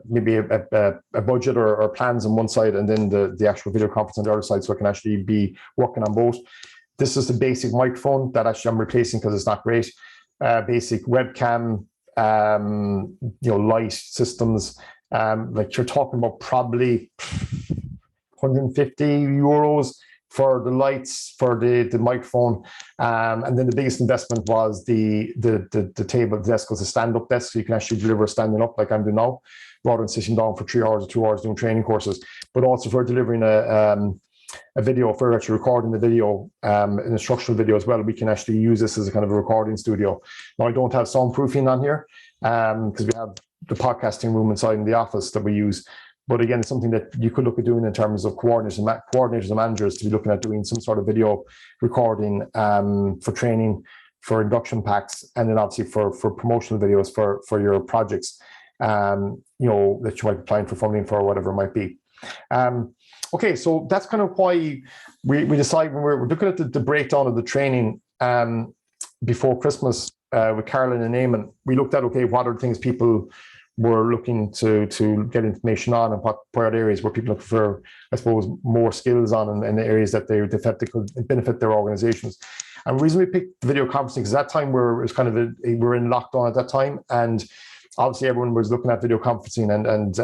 maybe a budget or plans on one side, and then the actual video conference on the other side, so I can actually be working on both. This is the basic microphone that actually I'm replacing because it's not great. Basic webcam, light systems. Like you're talking about probably 150 euros for the lights, for the microphone, and then the biggest investment was the table. The desk was a stand-up desk, so you can actually deliver standing up like I'm doing now, rather than sitting down for 3 hours or 2 hours doing training courses. But also for delivering a video, for actually recording the video, an instructional video as well, we can actually use this as a kind of a recording studio. Now I don't have soundproofing on here because we have the podcasting room inside in the office that we use. But again, it's something that you could look at doing in terms of coordinators and managers, to be looking at doing some sort of video recording for training, for induction packs, and then obviously for promotional videos for your projects, that you might be applying for funding for, or whatever it might be. Okay, so that's kind of why we decided, when we're looking at the breakdown of the training before Christmas with Carolyn and Eamon, we looked at, okay, what are the things people were looking to get information on, and what areas were people looking for, I suppose, more skills on, and the areas that they felt they could benefit their organizations. And the reason we picked video conferencing, because at that time we were in lockdown at that time, and obviously everyone was looking at video conferencing and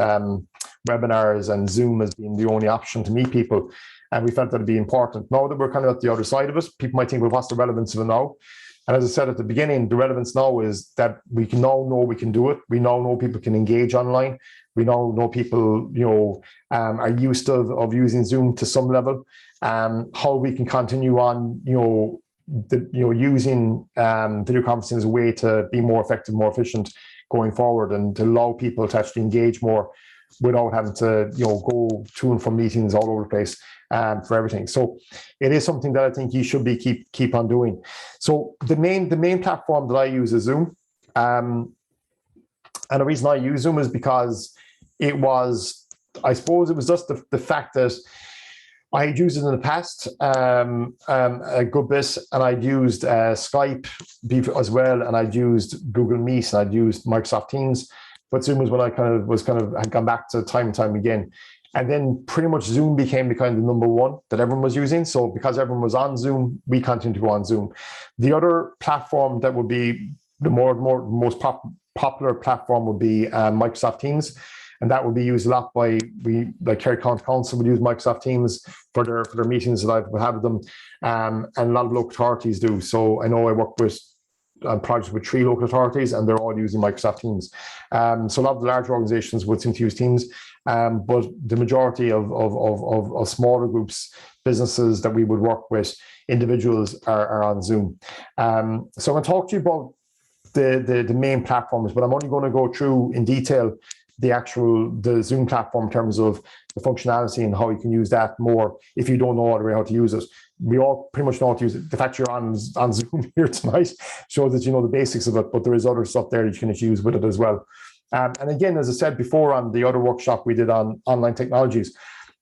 webinars and Zoom as being the only option to meet people. And we felt that it'd be important. Now that we're kind of at the other side of it, people might think, well, what's the relevance of it now? And as I said at the beginning, the relevance now is that we can now know we can do it. We now know people can engage online. We now know people, are used of using Zoom to some level. How we can continue on, using video conferencing as a way to be more effective, more efficient going forward, and to allow people to actually engage more without having to, go to and from meetings all over the place for everything. So it is something that I think you should be keep on doing. So the main platform that I use is Zoom. And the reason I use Zoom is because I suppose it was just the fact that I had used it in the past a good bit, and I'd used Skype as well, and I'd used Google Meet, and I'd used Microsoft Teams. But Zoom was when I had gone back to time and time again. And then pretty much Zoom became the kind of number one that everyone was using. So because everyone was on Zoom, we continued to go on Zoom. The other platform that would be the most popular platform would be Microsoft Teams. And that would be used a lot like Kerry County Council would use Microsoft Teams for their meetings that I would have with them. And a lot of local authorities do. So I know I work with projects with 3 local authorities, and they're all using Microsoft Teams. So a lot of the larger organizations would seem to use Teams, but the majority of smaller groups, businesses that we would work with, individuals are on Zoom. So I'm going to talk to you about the main platforms, but I'm only going to go through in detail the Zoom platform in terms of the functionality and how you can use that more if you don't know already how to use it. We all pretty much know how to use it. The fact you're on Zoom here tonight shows that you know the basics of it, but there is other stuff there that you can use with it as well. And again, as I said before on the other workshop we did on online technologies,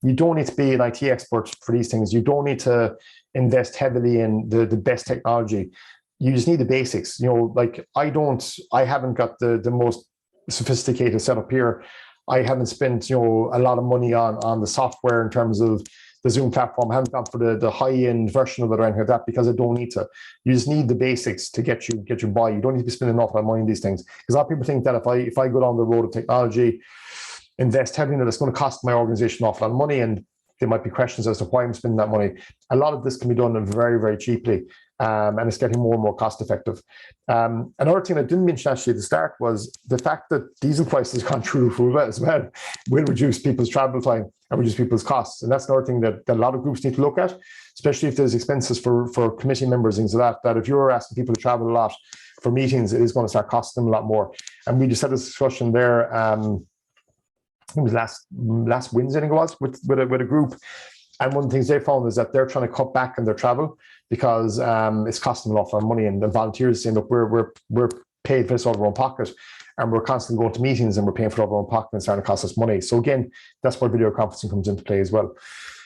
you don't need to be an IT expert for these things. You don't need to invest heavily in the best technology. You just need the basics. You know, like I haven't got the most sophisticated setup here. I haven't spent, you know, a lot of money on the software in terms of the Zoom platform. I haven't gone for the high-end version of it or anything like that because I don't need to. You just need the basics to get you by. You don't need to be spending enough money on these things. Because a lot of people think that if I go down the road of technology, invest heavily in it, it's going to cost my organization an awful lot of money, and there might be questions as to why I'm spending that money. A lot of this can be done very, very cheaply, and it's getting more and more cost effective. Another thing I didn't mention actually at the start was the fact that diesel prices have gone through the roof as well will reduce people's travel time and reduce people's costs. And that's another thing that a lot of groups need to look at, especially if there's expenses for committee members, things like that if you're asking people to travel a lot for meetings, it is going to start costing them a lot more. And we just had this discussion there, I think it was last Wednesday, I think it was, with a group. And one of the things they found is that they're trying to cut back on their travel because it's costing them a lot of money. And the volunteers saying, look, we're paid for this out of our own pocket, and we're constantly going to meetings and we're paying for it out of our own pocket and it's starting to cost us money. So again, that's where video conferencing comes into play as well.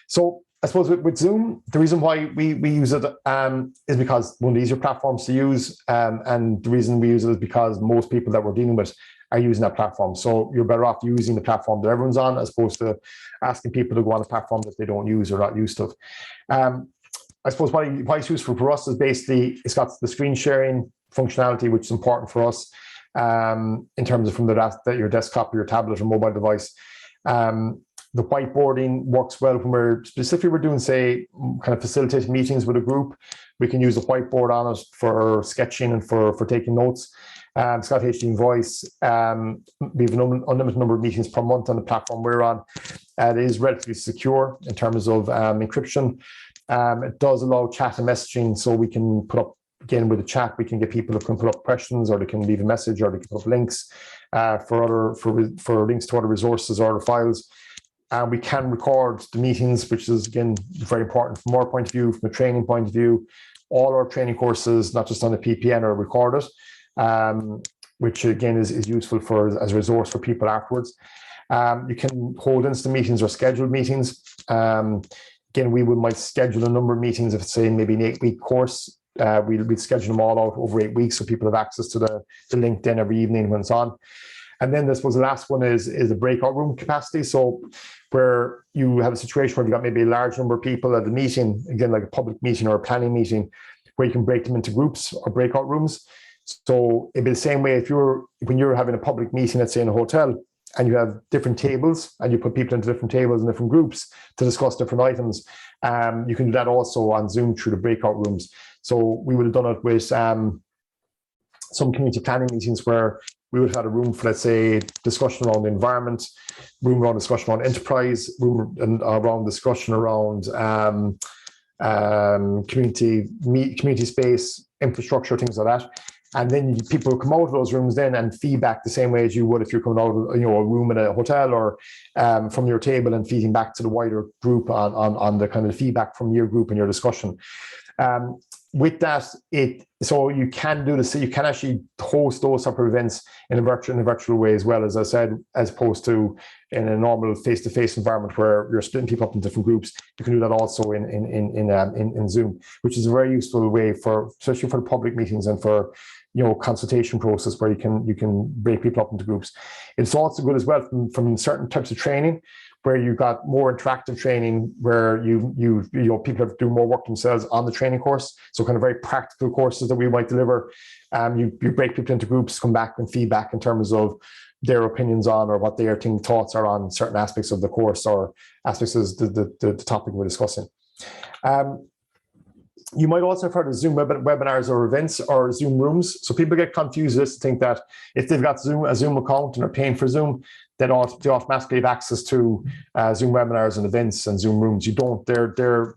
So I suppose with Zoom, the reason why we use it is because one of the easier platforms to use. And the reason we use it is because most people that we're dealing with are using that platform. So you're better off using the platform that everyone's on as opposed to asking people to go on a platform that they don't use or not used to. I suppose why it's useful for us is basically it's got the screen sharing functionality, which is important for us in terms of from your desktop or your tablet or mobile device. The whiteboarding works well when we're doing, say, kind of facilitating meetings with a group. We can use the whiteboard on it for sketching and for taking notes. It's got HD voice. We have an unlimited number of meetings per month on the platform we're on. It is relatively secure in terms of encryption. It does allow chat and messaging, so we can put up, again, with the chat, we can get people who can put up questions, or they can leave a message, or they can put up links for links to other resources or other files. We can record the meetings, which is, again, very important from our point of view, from a training point of view. All our training courses, not just on the PPN, are recorded, which, again, is useful as a resource for people afterwards. You can hold instant meetings or scheduled meetings. Again, we might schedule a number of meetings, if it's, say, maybe an 8-week course. We'd schedule them all out over 8 weeks so people have access to the LinkedIn every evening when it's on. And then I suppose the last one is the breakout room capacity. So where you have a situation where you've got maybe a large number of people at a meeting, again, like a public meeting or a planning meeting, where you can break them into groups or breakout rooms. So it'd be the same way when you're having a public meeting, let's say in a hotel, and you have different tables and you put people into different tables and different groups to discuss different items. You can do that also on Zoom through the breakout rooms. So we would have done it with some community planning meetings where we would have had a room for, let's say, discussion around the environment, room around discussion around enterprise, room around discussion around community space, infrastructure, things like that. And then people will come out of those rooms then and feedback the same way as you would if you're coming out of a room in a hotel or from your table and feeding back to the wider group on the kind of feedback from your group and your discussion. With that, so you can do this. So you can actually host those type of events in a virtual way as well, as I said, as opposed to in a normal face-to-face environment where you're splitting people up in different groups. You can do that also in Zoom, which is a very useful way especially for the public meetings and for consultation process where you can break people up into groups. It's also good as well from certain types of training, where you've got more interactive training, where people have to do more work themselves on the training course. So kind of very practical courses that we might deliver. You break people into groups, come back and feedback in terms of their opinions on or what their thoughts are on certain aspects of the course or aspects of the topic we're discussing. You might also have heard of Zoom webinars or events or Zoom rooms. So people get confused to think that if they've got a Zoom account and are paying for Zoom, then they automatically have access to Zoom webinars and events and Zoom rooms. You don't. They're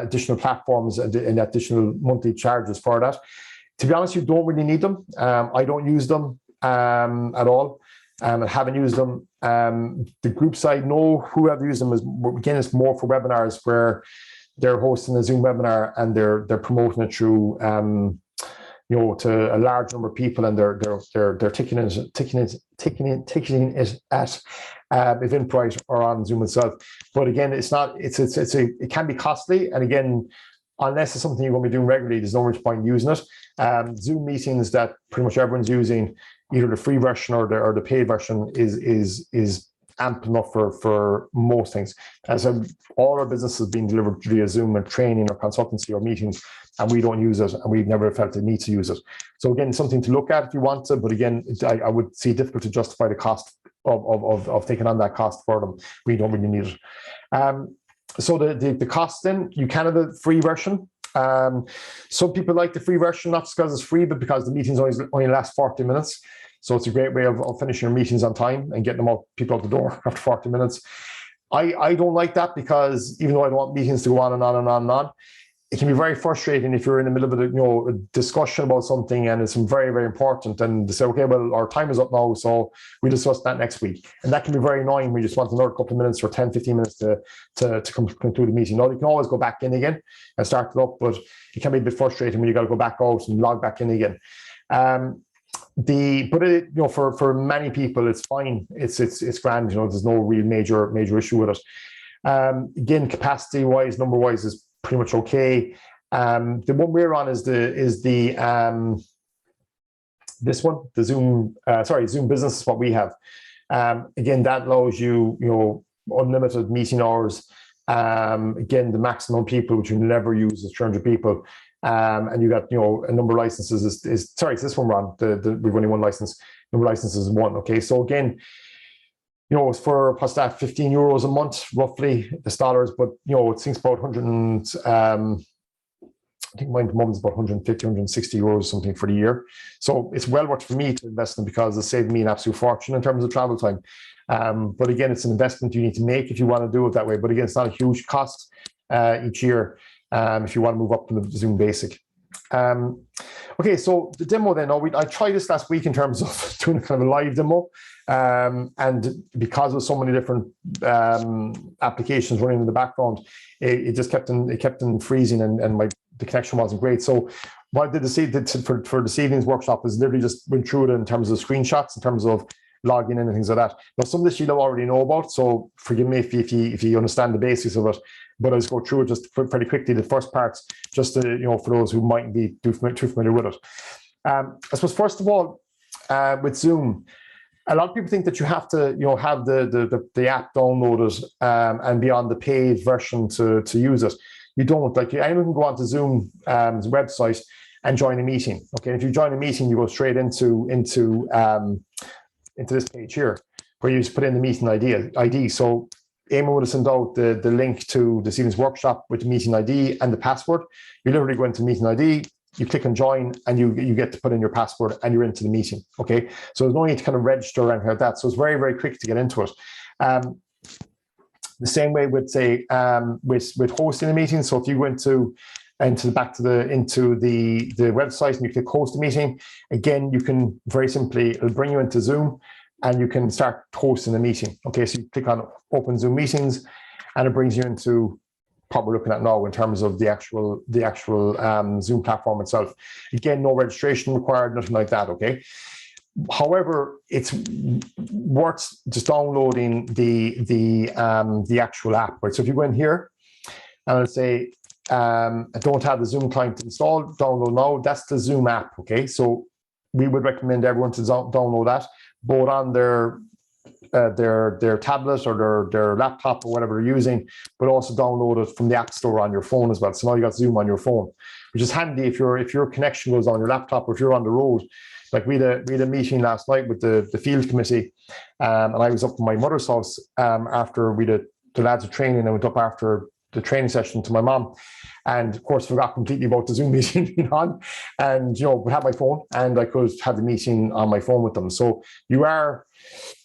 additional platforms and additional monthly charges for that. To be honest, you don't really need them. I don't use them at all. I haven't used them. The groups I know who have used them is, again, it's more for webinars where they're hosting a Zoom webinar and they're promoting it through to a large number of people, and they're ticketing it at Eventbrite or on Zoom itself. But again, it can be costly, and again, unless it's something you're going to be doing regularly, there's no much point using it. Zoom meetings that pretty much everyone's using, either the free version or the paid version, is ample enough for most things. As all our businesses being delivered via Zoom and training or consultancy or meetings, and we don't use it, and we've never felt the need to use it. So again, something to look at if you want to, but again, I would see it difficult to justify the cost of taking on that cost for them. We don't really need it. So the cost, then you can have a free version. Some people like the free version, not just because it's free, but because the meetings only last 40 minutes. So it's a great way of finishing your meetings on time and getting people out the door after 40 minutes. I don't like that, because even though I don't want meetings to go on and on and on and on, it can be very frustrating if you're in the middle of a discussion about something and it's very, very important, and they say, okay, well, our time is up now, so we'll discuss that next week. And that can be very annoying when you just want another couple of minutes or 10, 15 minutes to conclude the meeting. Now, you can always go back in again and start it up, but it can be a bit frustrating when you got to go back out and log back in again. For many people, it's fine. It's grand. There's no real major issue with it. Again, capacity wise, number wise, is pretty much okay. The one we're on is this one, the Zoom Business is what we have. Again, that allows you unlimited meeting hours. Again, the maximum people which you never use is 300 people. And you got a number of licenses is this one we're on. We've only one license. Number of licenses is one. Okay, so again, it's for plus that €15 a month roughly, the dollars, but it seems about 100 and I think mine at the moment is about 150, €160 something for the year. So it's well worth for me to invest in, because it saved me an absolute fortune in terms of travel time. But again, it's an investment you need to make if you want to do it that way. But again, it's not a huge cost each year if you want to move up to the Zoom Basic. Okay, so the demo then. I tried this last week in terms of doing a kind of a live demo, and because of so many different applications running in the background, it just kept on freezing, and the connection wasn't great. So what I did for this evening's workshop is literally just went through it in terms of screenshots, in terms of logging in and things like that. Now, some of this you'll already know about, so forgive me if you understand the basics of it, but I'll just go through it just pretty quickly. The first parts, just to, for those who mightn't be too familiar with it. I suppose, first of all, with Zoom, a lot of people think that you have to, have the app downloaded and be on the paid version to use it. You don't. Anyone can go onto Zoom's website and join a meeting. Okay, and if you join a meeting, you go straight into this page here, where you just put in the meeting ID. So Eamon would have sent out the link to this evening's workshop with the meeting ID and the password. You literally go into meeting ID, you click on join, and you get to put in your password, and you're into the meeting. Okay, so there's no need to kind of register or anything like that. So it's very, very quick to get into it. The same way with, say, with hosting a meeting. So if you go into the website and you click host a meeting, again, you can very simply, it'll bring you into Zoom and you can start hosting a meeting. Okay, so you click on open Zoom meetings and it brings you into what we're looking at now in terms of the actual Zoom platform itself. Again, no registration required, nothing like that. Okay. However, it's worth just downloading the actual app. Right. So if you go in here and let's say I don't have the Zoom client installed, download now. That's the Zoom app. Okay, so we would recommend everyone to download that, both on their tablet or their laptop or whatever they're using, but also download it from the App Store on your phone as well. So now you got Zoom on your phone, which is handy if your connection goes on your laptop, or if you're on the road. Like we had a meeting last night with the field committee, and I was up in my mother's house after the lads of training. I went up after the training session to my mom, and of course forgot completely about the Zoom meeting being on, and we had my phone and I could have the meeting on my phone with them. So you are,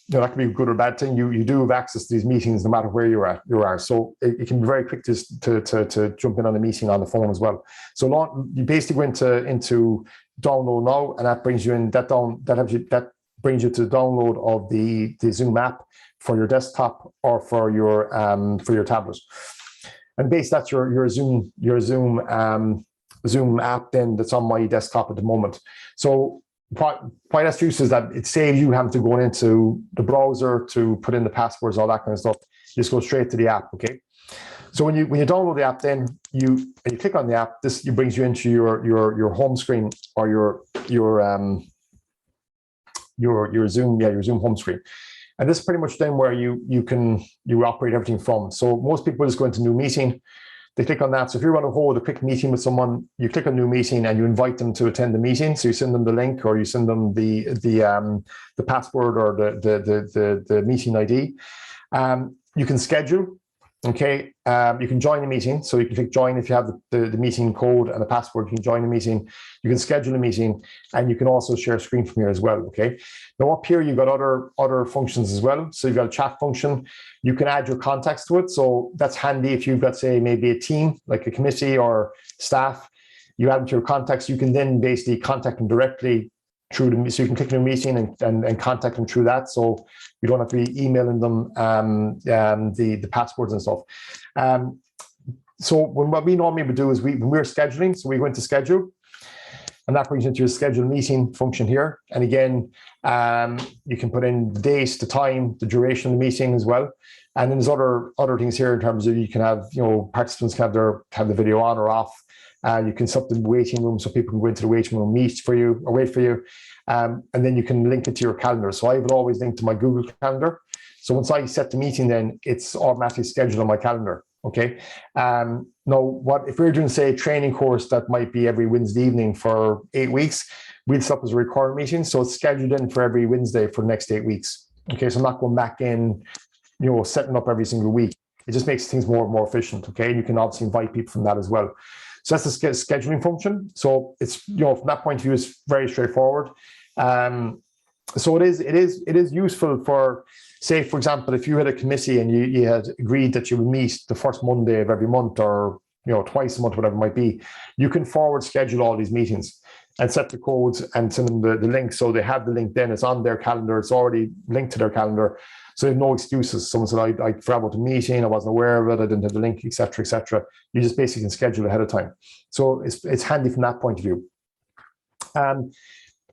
that can be a good or bad thing. You do have access to these meetings no matter where you are. So it can be very quick to jump in on a meeting on the phone as well. So you basically go into download now, and that brings you in that brings you to the download of the Zoom app for your desktop or for your tablet. And basically that's your Zoom app then that's on my desktop at the moment. So why that's used is that it saves you having to go into the browser to put in the passwords, all that kind of stuff. You just go straight to the app, okay? So when you download the app, then you click on the app, this brings you into your home screen or your Zoom, your Zoom home screen. And this is pretty much then where you operate everything from. So most people just go into new meeting, they click on that. So if you want to hold a quick meeting with someone, you click on new meeting and you invite them to attend the meeting. So you send them the link or you send them the password or the meeting ID. You can schedule. Okay, you can join the meeting. So you can click join if you have the meeting code and the password. You can join the meeting. You can schedule a meeting, and you can also share screen from here as well. Okay. Now up here you've got other functions as well. So you've got a chat function. You can add your contacts to it. So that's handy if you've got, say, maybe a team like a committee or staff. You add them to your contacts. You can then basically contact them directly through the, so you can click on a meeting and contact them through that. So you don't have to be emailing them the passwords and stuff. So what we normally would do is when we're scheduling, so we go into schedule, and that brings you into your schedule meeting function here. And again, you can put in the date, the time, the duration of the meeting as well. And then there's other things here in terms of you can have, participants can have the video on or off. You can set the waiting room so people can go into the waiting room, meet for you or wait for you. And then you can link it to your calendar. So I have it always linked to my Google Calendar. So once I set the meeting, then it's automatically scheduled on my calendar. Okay. Now, if we're doing, say, a training course that might be every Wednesday evening for 8 weeks, we'll set up as a recording meeting. So it's scheduled in for every Wednesday for the next 8 weeks. Okay. So I'm not going back in, setting up every single week. It just makes things more efficient. Okay. And you can obviously invite people from that as well. So that's the scheduling function. So it's, from that point of view, it's very straightforward. So it is useful for, say, for example, if you had a committee and you had agreed that you would meet the first Monday of every month or, twice a month, whatever it might be, you can forward schedule all these meetings and set the codes and send them the link. So they have the link then, it's on their calendar, it's already linked to their calendar. So they have no excuses. Someone said, I forgot about the meeting, I wasn't aware of it, I didn't have the link, etc., etc. You just basically can schedule ahead of time. So it's handy from that point of view.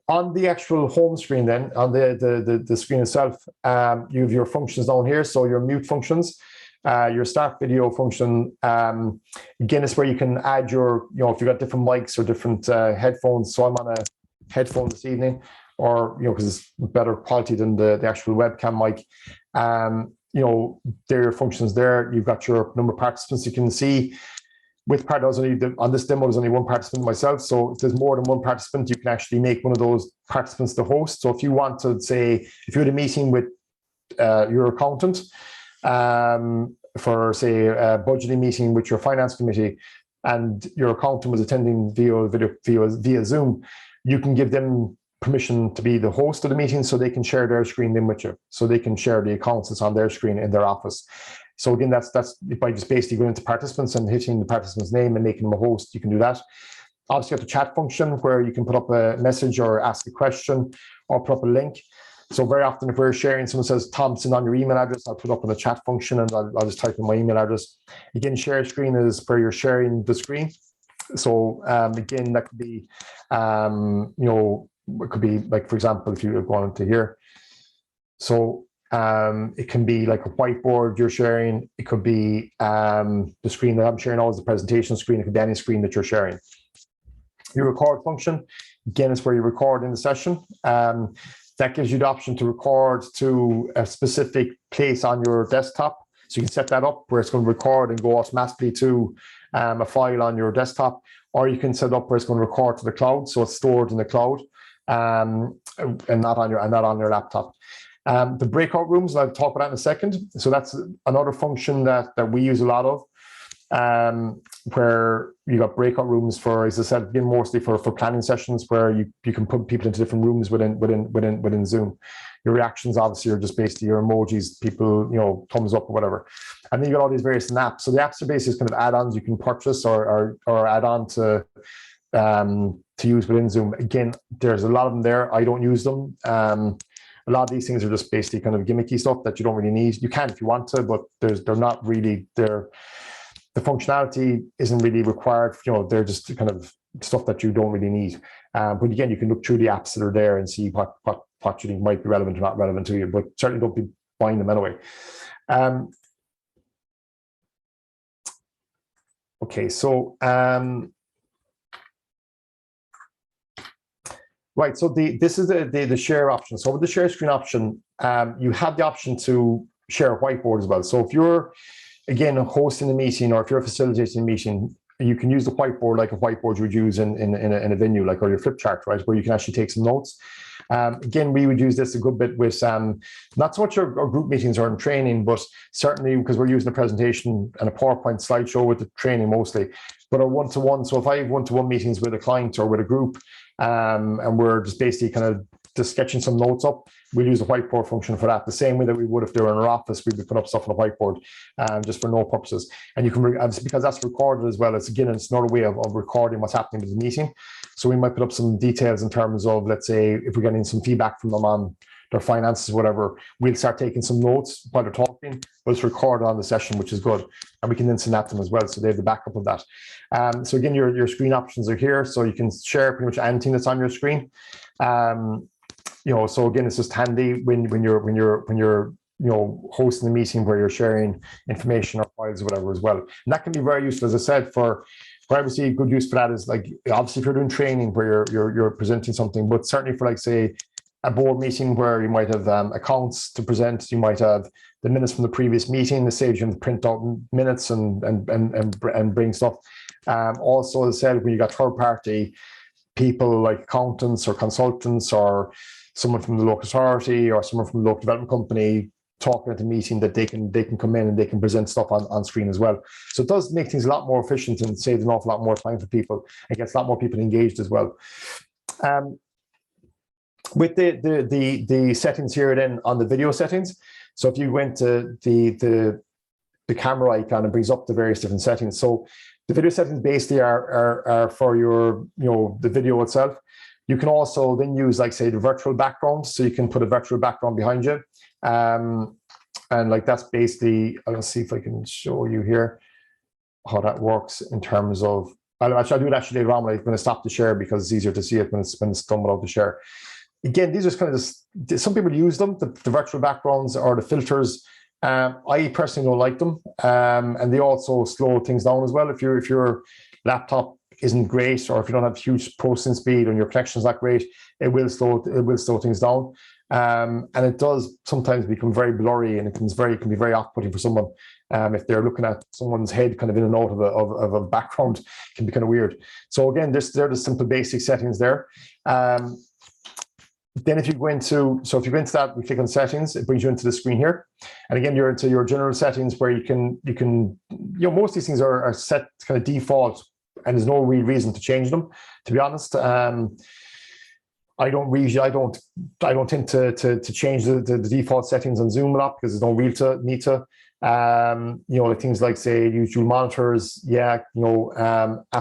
On the actual home screen then, on the screen itself, you have your functions down here. So your mute functions, your start video function, again, it's where you can add your, if you've got different mics or different headphones. So I'm on a headphone this evening, or, because it's better quality than the actual webcam mic. There are your functions there. You've got your number of participants you can see. With on this demo, there's only one participant myself. So if there's more than one participant, you can actually make one of those participants the host. So if you want to say, if you had a meeting with your accountant for, say, a budgeting meeting with your finance committee, and your accountant was attending via Zoom, you can give them permission to be the host of the meeting so they can share their screen in with you. So they can share the accounts that's on their screen in their office. So again, that's by just basically going into participants and hitting the participant's name and making them a host, you can do that. Obviously, you have the chat function where you can put up a message or ask a question or put up a link. So very often if we're sharing, someone says, Tom, send on your email address, I'll put up on the chat function and I'll just type in my email address. Again, share screen is where you're sharing the screen. So again, that could be, it could be like, for example, if you go on to here. So it can be like a whiteboard you're sharing. It could be the screen that I'm sharing, always the presentation screen. It could be any screen that you're sharing. Your record function, again, is where you record in the session. That gives you the option to record to a specific place on your desktop. So you can set that up where it's going to record and go automatically to a file on your desktop, or you can set up where it's going to record to the cloud, so it's stored in the cloud and not on your laptop. The breakout rooms, and I'll talk about that in a second. So that's another function that we use a lot of, where you got breakout rooms for, as I said, again, mostly for planning sessions where you can put people into different rooms within Zoom. Your reactions obviously are just basically your emojis, people, thumbs up or whatever. And then you got all these various apps. So the apps are basically kind of add-ons you can purchase or add on to to use within Zoom. Again, there's a lot of them there. I don't use them. A lot of these things are just basically kind of gimmicky stuff that you don't really need. You can if you want to, but they're not really there. The functionality isn't really required. They're just kind of stuff that you don't really need. But again, you can look through the apps that are there and see what you think might be relevant or not relevant to you. But certainly don't be buying them anyway. Okay, so right. So this is the share option. So with the share screen option, you have the option to share a whiteboard as well. So if you're, again, hosting a meeting, or if you're facilitating a meeting, you can use the whiteboard like a whiteboard you would use in a venue, like, or your flip chart, right, where you can actually take some notes. Again, we would use this a good bit with not so much our group meetings or in training, but certainly because we're using a presentation and a PowerPoint slideshow with the training mostly, but our one-to-one. So if I have one-to-one meetings with a client or with a group, and we're just basically kind of just sketching some notes up, we'll use the whiteboard function for that, the same way that we would if they were in our office. We would put up stuff on a whiteboard, just for note purposes. And you can, because that's recorded as well, it's another way of recording what's happening with the meeting. So we might put up some details in terms of, let's say, if we're getting some feedback from them on their finances, whatever, we'll start taking some notes while they're talking, but it's recorded on the session, which is good. And we can then send that to them as well, so they have the backup of that. So again, your screen options are here, so you can share pretty much anything that's on your screen. So again, it's just handy when you're hosting a meeting where you're sharing information or files or whatever as well. And that can be very useful, as I said, for obviously good use for that is, like, obviously if you're doing training where you're presenting something, but certainly for, like, say, a board meeting where you might have accounts to present, you might have the minutes from the previous meeting, the stage you can print out minutes and bring stuff. Also, as I said, when you got third party people like accountants or consultants or someone from the local authority or someone from the local development company talking at the meeting, that they can come in and they can present stuff on screen as well. So it does make things a lot more efficient and saves an awful lot more time for people and gets a lot more people engaged as well. With the settings here then on the video settings, so if you went to the camera icon, it brings up the various different settings. So the video settings basically are for your, the video itself. You can also then use, like, say, the virtual background. So you can put a virtual background behind you. And like, that's basically, I'll see if I can show you here how that works in terms of, I'll do it actually later on when I'm going to stop the share, because it's easier to see it when it's done without the share. Again, these are kind of just, some people use them, the virtual backgrounds or the filters. I personally don't like them, and they also slow things down as well. If your laptop isn't great, or if you don't have huge processing speed and your connection's not great, it will slow things down. And it does sometimes become very blurry, and it can be very off-putting for someone. If they're looking at someone's head kind of in and out of a background, it can be kind of weird. So again, they're the simple basic settings there. Then if you go into that, we click on settings, it brings you into the screen here. And again, you're into your general settings where you can, most of these things are set kind of default, and there's no real reason to change them, to be honest. I don't tend to change the default settings on Zoom a lot, because there's no real need to. Like things like, say, use dual monitors, ask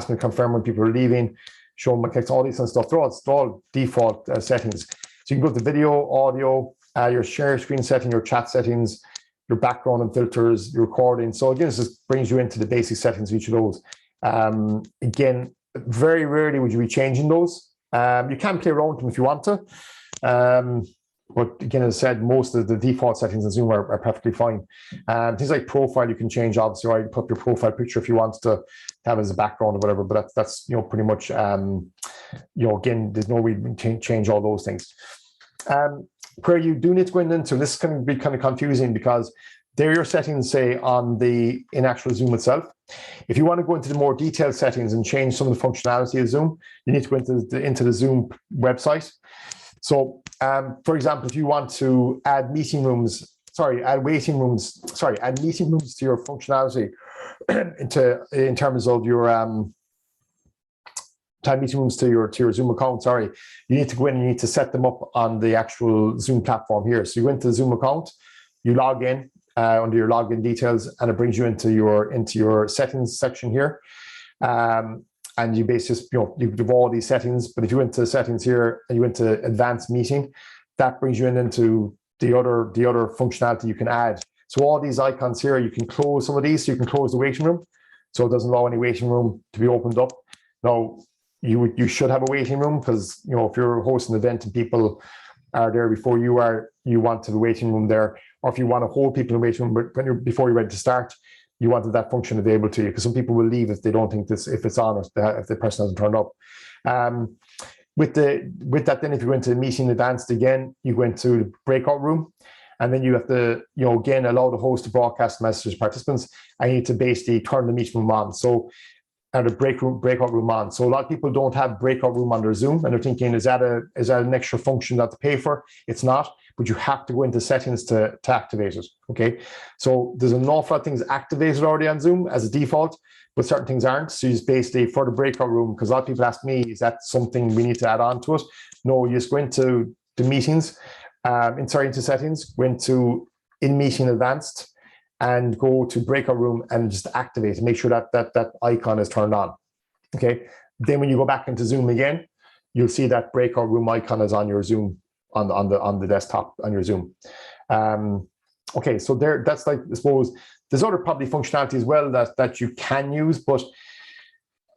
me to confirm when people are leaving, show them my text, all these kind of stuff. They're all default settings. So you can go to video, audio, your share screen setting, your chat settings, your background and filters, your recording. So again, this just brings you into the basic settings of each of those. Again, very rarely would you be changing those. You can play around with them if you want to. But again, as I said, most of the default settings in Zoom are perfectly fine. Things like profile, you can change, obviously, right? Put your profile picture if you want to have as a background or whatever, but that's pretty much, again, there's no reason to change all those things. Where you do need to go into, this can be kind of confusing, because there are your settings, say, in actual Zoom itself. If you want to go into the more detailed settings and change some of the functionality of Zoom, you need to go into the Zoom website. So, for example, if you want to add meeting rooms to your functionality, in terms of your add meeting rooms to your Zoom account, you need to go in and you need to set them up on the actual Zoom platform here. So you go into the Zoom account, you log in under your login details, and it brings you into your settings section here. and you basically just, you have all these settings. But if you went to settings here and you went to advanced meeting, that brings you into the other functionality you can add. So all these icons here, you can close some of these. So you can close the waiting room, so it doesn't allow any waiting room to be opened up. Now, you should have a waiting room, because if you're hosting an event and people are there before you are, you want to have a waiting room there. Or if you want to hold people in the waiting room before you're ready to start, you wanted that function available to you, because some people will leave if they don't think if it's on, if the person hasn't turned up. With that, then if you go into meeting advanced again, you go into the breakout room, and then you have to again allow the host to broadcast messages to participants. I need to basically turn the meeting room on. So the breakout room on. So a lot of people don't have breakout room on their Zoom, and they're thinking, is that an extra function that to pay for? It's not, but you have to go into settings to activate it. Okay, so there's an awful lot of things activated already on Zoom as a default, but certain things aren't. So you just basically, for the breakout room, because a lot of people ask me, is that something we need to add on to it? No, you just go into the meetings, into settings, go into in meeting advanced, and go to breakout room and just activate and make sure that icon is turned on. Okay. Then when you go back into Zoom again, you'll see that breakout room icon is on your Zoom on the desktop on your Zoom. Okay, so that's like, I suppose there's other probably functionality as well that you can use, but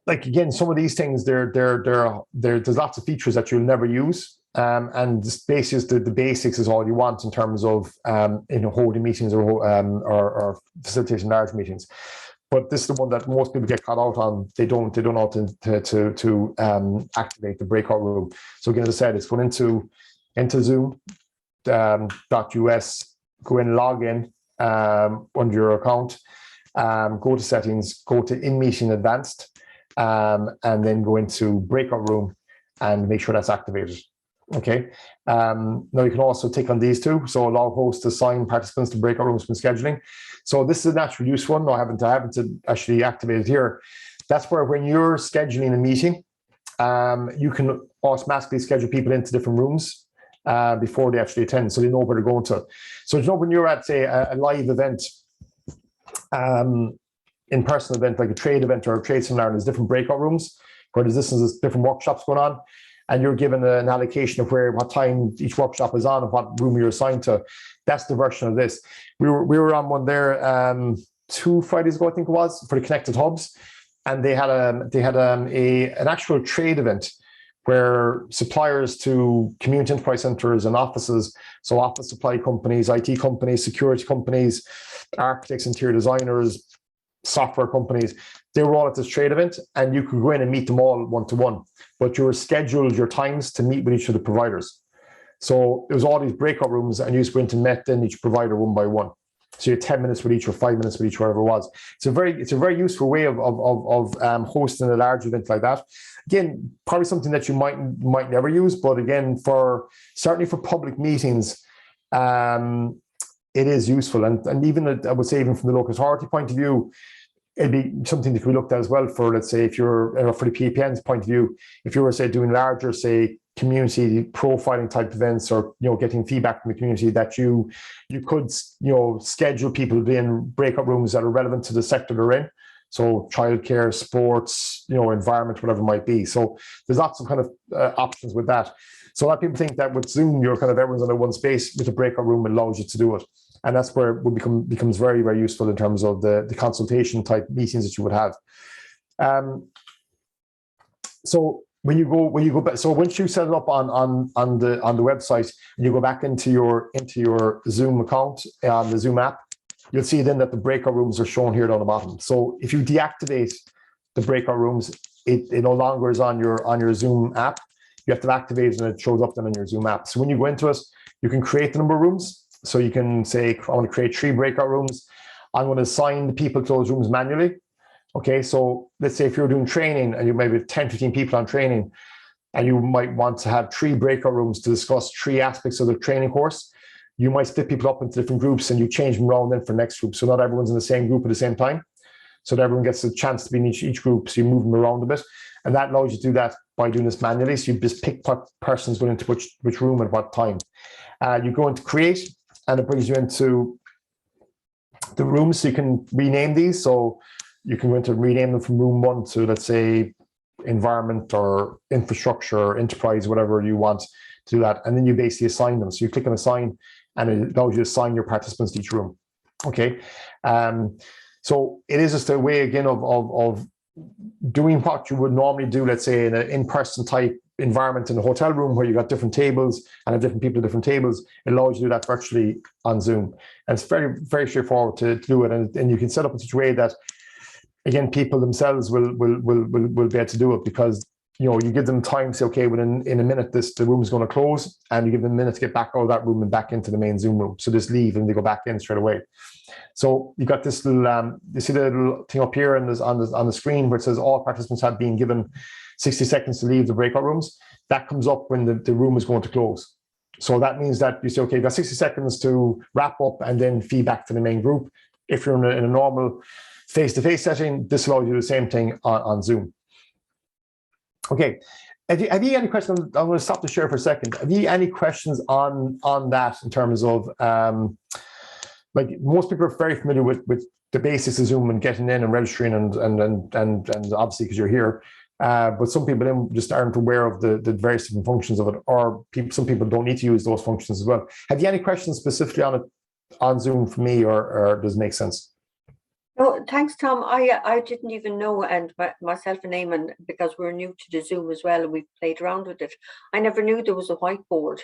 like again, some of these things there's lots of features that you'll never use. And this basically the basics is all you want in terms of holding meetings or facilitating large meetings. But this is the one that most people get caught out on. They don't know to activate the breakout room. So again, as I said, it's going into Zoom .us, go in, log in under your account, go to settings, go to in meeting advanced, and then go into breakout room and make sure that's activated. Okay. Now you can also tick on these two. So allow hosts to assign participants to breakout rooms when scheduling. So this is a natural use one. No, I haven't actually activate it here. That's where when you're scheduling a meeting, you can automatically schedule people into different rooms before they actually attend, so they know where they're going to. So when you're at, say, a live event, in-person event, like a trade event or a trade seminar, there's different breakout rooms where there's different workshops going on, and you're given an allocation of what time each workshop is on and what room you're assigned to. That's the version of this. We were on one there 2 Fridays ago, I think it was, for the Connected Hubs, and they had an actual trade event where suppliers to community enterprise centers and offices, so office supply companies, IT companies, security companies, architects, interior designers, software companies, they were all at this trade event, and you could go in and meet them all one-to-one, but you were scheduled your times to meet with each of the providers. So there was all these breakout rooms, and you just went and met then each provider one by one. So you had 10 minutes with each or 5 minutes with each, whatever it was. It's a very useful way of hosting a large event like that. Again, probably something that you might never use, but again, certainly for public meetings, it is useful. And even, I would say, even from the local authority point of view, it'd be something that we looked at as well for, let's say, if you're, for the PPN's point of view, if you were, say, doing larger, say, community profiling type events, or getting feedback from the community, that you could schedule people in breakout rooms that are relevant to the sector they're in. So childcare, sports, environment, whatever it might be. So there's lots of kind of options with that. So a lot of people think that with Zoom, you're kind of everyone's under one space. With a breakout room, it allows you to do it. And that's where it becomes very, very useful in terms of the consultation type meetings that you would have. So when you go back, so once you set it up on the website, and you go back into your Zoom account on the Zoom app, you'll see then that the breakout rooms are shown here down the bottom. So if you deactivate the breakout rooms, it no longer is on your Zoom app. You have to activate it, and it shows up then on your Zoom app. So when you go into it, you can create the number of rooms. So you can say, I want to create 3 breakout rooms. I'm going to assign the people to those rooms manually. Okay, so let's say if you're doing training and you maybe 10, 15 people on training, and you might want to have 3 breakout rooms to discuss 3 aspects of the training course, you might split people up into different groups, and you change them around then for the next group. So not everyone's in the same group at the same time. So that everyone gets a chance to be in each group. So you move them around a bit. And that allows you to do that by doing this manually. So you just pick what person's going into which room at what time. You go into create, and it brings you into the rooms, so you can rename these. So you can go into rename them from room 1 to, let's say, environment or infrastructure or enterprise, whatever you want to do that. And then you basically assign them. So you click on assign, and it allows you to assign your participants to each room. Okay. So it is just a way, again, of doing what you would normally do, let's say, in an in-person type environment in a hotel room where you got different tables and have different people at different tables. It allows you to do that virtually on Zoom. And it's very, very straightforward to do it. And you can set up in such a way that, again, people themselves will be able to do it, because you give them time to say, okay, in a minute the room is going to close, and you give them a minute to get back out of that room and back into the main Zoom room. So just leave and they go back in straight away. So you got this little, you see the little thing up here on the screen where it says all participants have been given 60 seconds to leave the breakout rooms. That comes up when the room is going to close. So that means that you say, okay, you've got 60 seconds to wrap up and then feed back to the main group. If you're in a normal face-to-face setting, this allows you the same thing on Zoom. Okay, have you any questions? I'm going to stop the share for a second. Have you any questions on that, in terms of, like, most people are very familiar with the basics of Zoom and getting in and registering and obviously because you're here, but some people just aren't aware of the various different functions of it, or some people don't need to use those functions as well. Have you any questions specifically on it on Zoom for me, or does it make sense? No, thanks, Tom. I didn't even know, and myself and Eamon, because we're new to the Zoom as well, and we've played around with it. I never knew there was a whiteboard.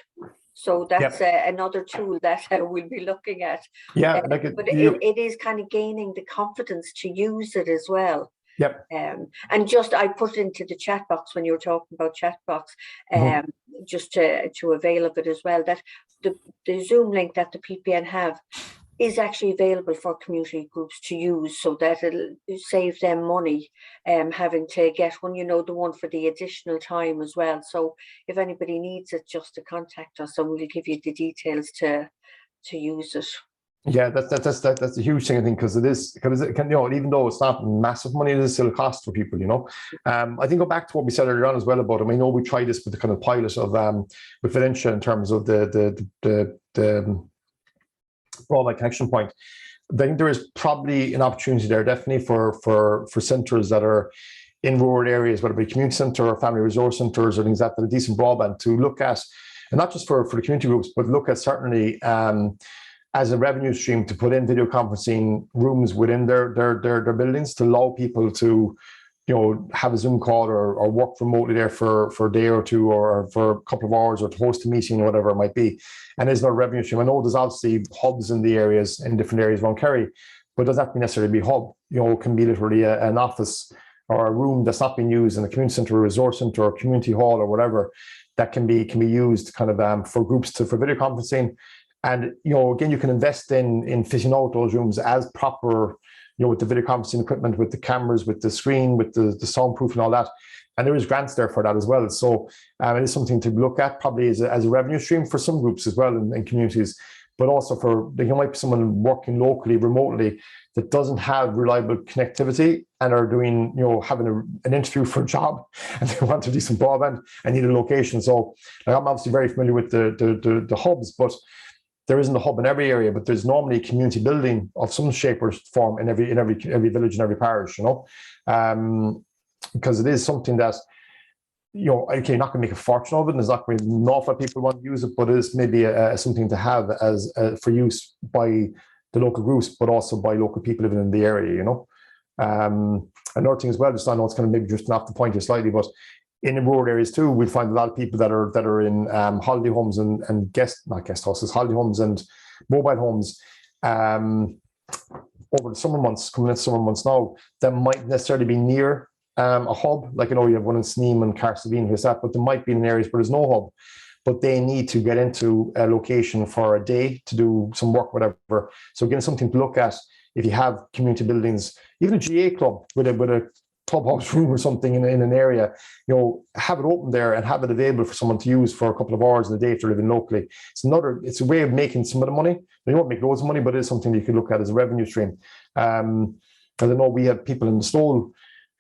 So that's another tool that we'll be looking at. Yeah, but it is kind of gaining the confidence to use it as well. Yep. And just I put into the chat box when you were talking about chat box, just to avail of it as well, that the Zoom link that the PPN have is actually available for community groups to use, so that it'll save them money having to get one, the one for the additional time as well. So if anybody needs it, just to contact us and we'll give you the details to use it. Yeah, that's a huge thing, I think, because it can, even though it's not massive money, it is still a cost for people, I think go back to what we said earlier on as well about, I know we tried this with the kind of pilot of with Valencia in terms of the broadband connection point. I think there is probably an opportunity there, definitely for centres that are in rural areas, whether it be community centre or family resource centres or things like that, a decent broadband to look at, and not just for the community groups, but look at certainly as a revenue stream to put in video conferencing rooms within their buildings to allow people to have a Zoom call or work remotely there for a day or two or for a couple of hours, or to host a meeting or whatever it might be. And there's no revenue stream. I know there's obviously hubs in different areas around Kerry, but it doesn't have to necessarily be a hub. It can be literally an office or a room that's not being used in a community centre, or resource centre, or community hall or whatever, that can be used kind of for groups for video conferencing. And again, you can invest in fitting out those rooms as proper, with the video conferencing equipment, with the cameras, with the screen, with the soundproof and all that. And there is grants there for that as well. So it is something to look at, probably as a revenue stream for some groups as well in communities, but also there might be someone working locally, remotely, that doesn't have reliable connectivity and are doing, having an interview for a job, and they want to do some broadband and need a location. So I'm obviously very familiar with the hubs, but there isn't a hub in every area, but there's normally a community building of some shape or form in every village and every parish, because it is something that, okay, you're not going to make a fortune of it, and there's not going to be an awful lot of people want to use it, but it is maybe something to have as for use by the local groups, but also by local people living in the area, Another thing as well, just I know it's kind of maybe drifting off the point here slightly, but in the rural areas too, we find a lot of people that are in holiday homes and not guest houses, holiday homes and mobile homes over the summer months, coming into summer months now, that might necessarily be near a hub. Like, you have one in Sneem and Carsaveen, here's that, but there might be in areas where there's no hub, but they need to get into a location for a day to do some work, whatever. So again, something to look at if you have community buildings, even a GA club with a clubhouse room or something in an area, have it open there and have it available for someone to use for a couple of hours in the day if they're living locally. It's a way of making some of the money. You won't make loads of money, but it is something that you could look at as a revenue stream. Because I know we have people in the Stole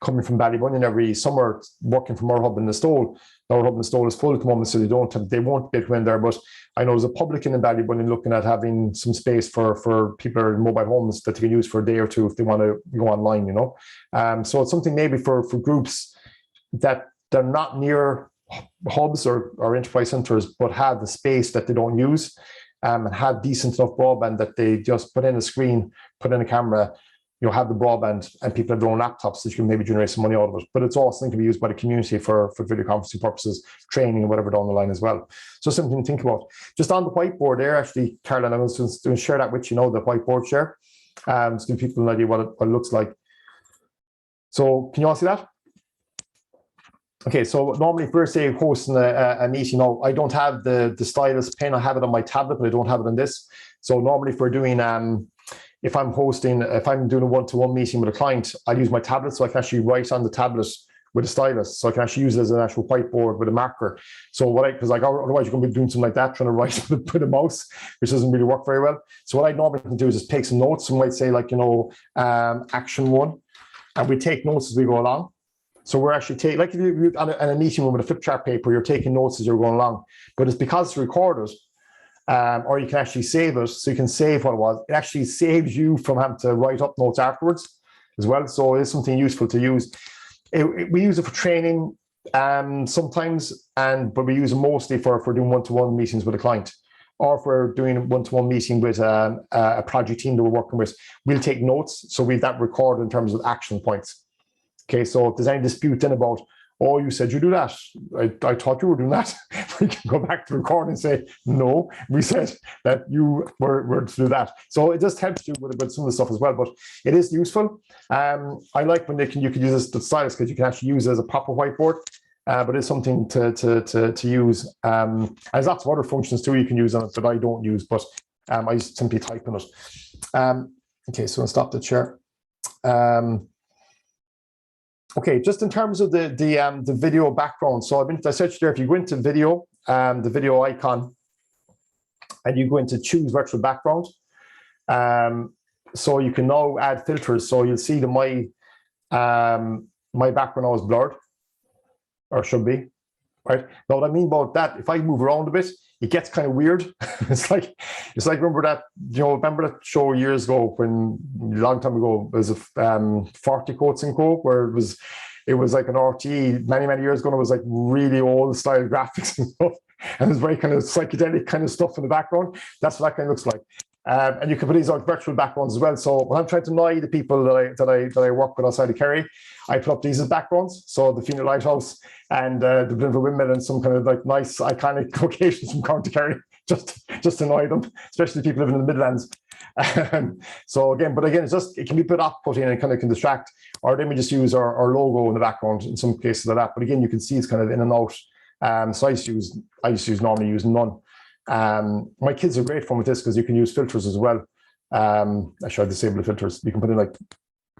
coming from Ballybunion every summer, working from our hub in the Stole. Our hub in the Stole is full at the moment, so they won't be able to go in there. But I know there's a publican in Ballybunion looking at having some space for people in mobile homes that they can use for a day or two if they want to go online, So it's something maybe for groups that they're not near hubs or enterprise centers, but have the space that they don't use, and have decent enough broadband that they just put in a screen, put in a camera, have the broadband, and people have their own laptops that you can maybe generate some money out of it. But it's also something to be used by the community for video conferencing purposes, training, and whatever down the line as well. So something to think about. Just on the whiteboard there, actually, Caroline, I was just going to share that with you, the whiteboard share, to give people an idea what it looks like. So can you all see that? Okay, so normally if we're, say, hosting a meeting, I don't have the stylus pen. I have it on my tablet, but I don't have it on this. So normally if we're doing, if I'm doing a one-to-one meeting with a client, I'll use my tablet, so I can actually write on the tablet with a stylus. So I can actually use it as an actual whiteboard with a marker. So because otherwise you're going to be doing something like that, trying to write with a mouse, which doesn't really work very well. So what I normally can do is just take some notes. Some might say action 1, and we take notes as we go along. So we're actually taking, like if you're on a meeting room with a flip chart paper, you're taking notes as you're going along. But it's because it's recorded, or you can actually save it. So you can save what it was. It actually saves you from having to write up notes afterwards as well. So it's something useful to use. We use it for training sometimes, but we use it mostly for doing one-to-one meetings with a client. Or if we're doing a one-to-one meeting with a project team that we're working with, we'll take notes. So we've that recorded in terms of action points. Okay, so if there's any dispute then about, you said you do that, I thought you were doing that, we can go back to the record and say, no, we said that you were to do that. So it just helps you with some of the stuff as well, but it is useful. I like when you can use the stylus, because you can actually use it as a proper whiteboard, but it's something to use. And there's lots of other functions too you can use on it that I don't use, but I simply type in it. Okay, so I'll stop the share. Okay, just in terms of the video background. So I searched there. If you go into video, the video icon, and you go into choose virtual background, so you can now add filters. So you'll see that my background now is blurred, or should be, right? Now what I mean about that, if I move around a bit, it gets kind of weird. It's like remember that show years ago, when a long time ago, it was 40 Coats and Co, where it was like an RTE many years ago, and it was like really old style graphics and stuff, and it's very kind of psychedelic kind of stuff in the background. That's what that kind of looks like. And you can put these on virtual backgrounds as well. So when I'm trying to annoy the people that I work with outside of Kerry, I put up these as backgrounds. So the Phoenix Lighthouse and the Blinver Windmill and some kind of like nice iconic locations from County Kerry, just to annoy them, especially people living in the Midlands. So again, it can be put off-putting and kind of can distract. Or then we just use our logo in the background in some cases like that. But again, you can see it's kind of in and out. So I used to normally use none. My kids are great fun with this because you can use filters as well. Actually, I disable the filters. You can put in like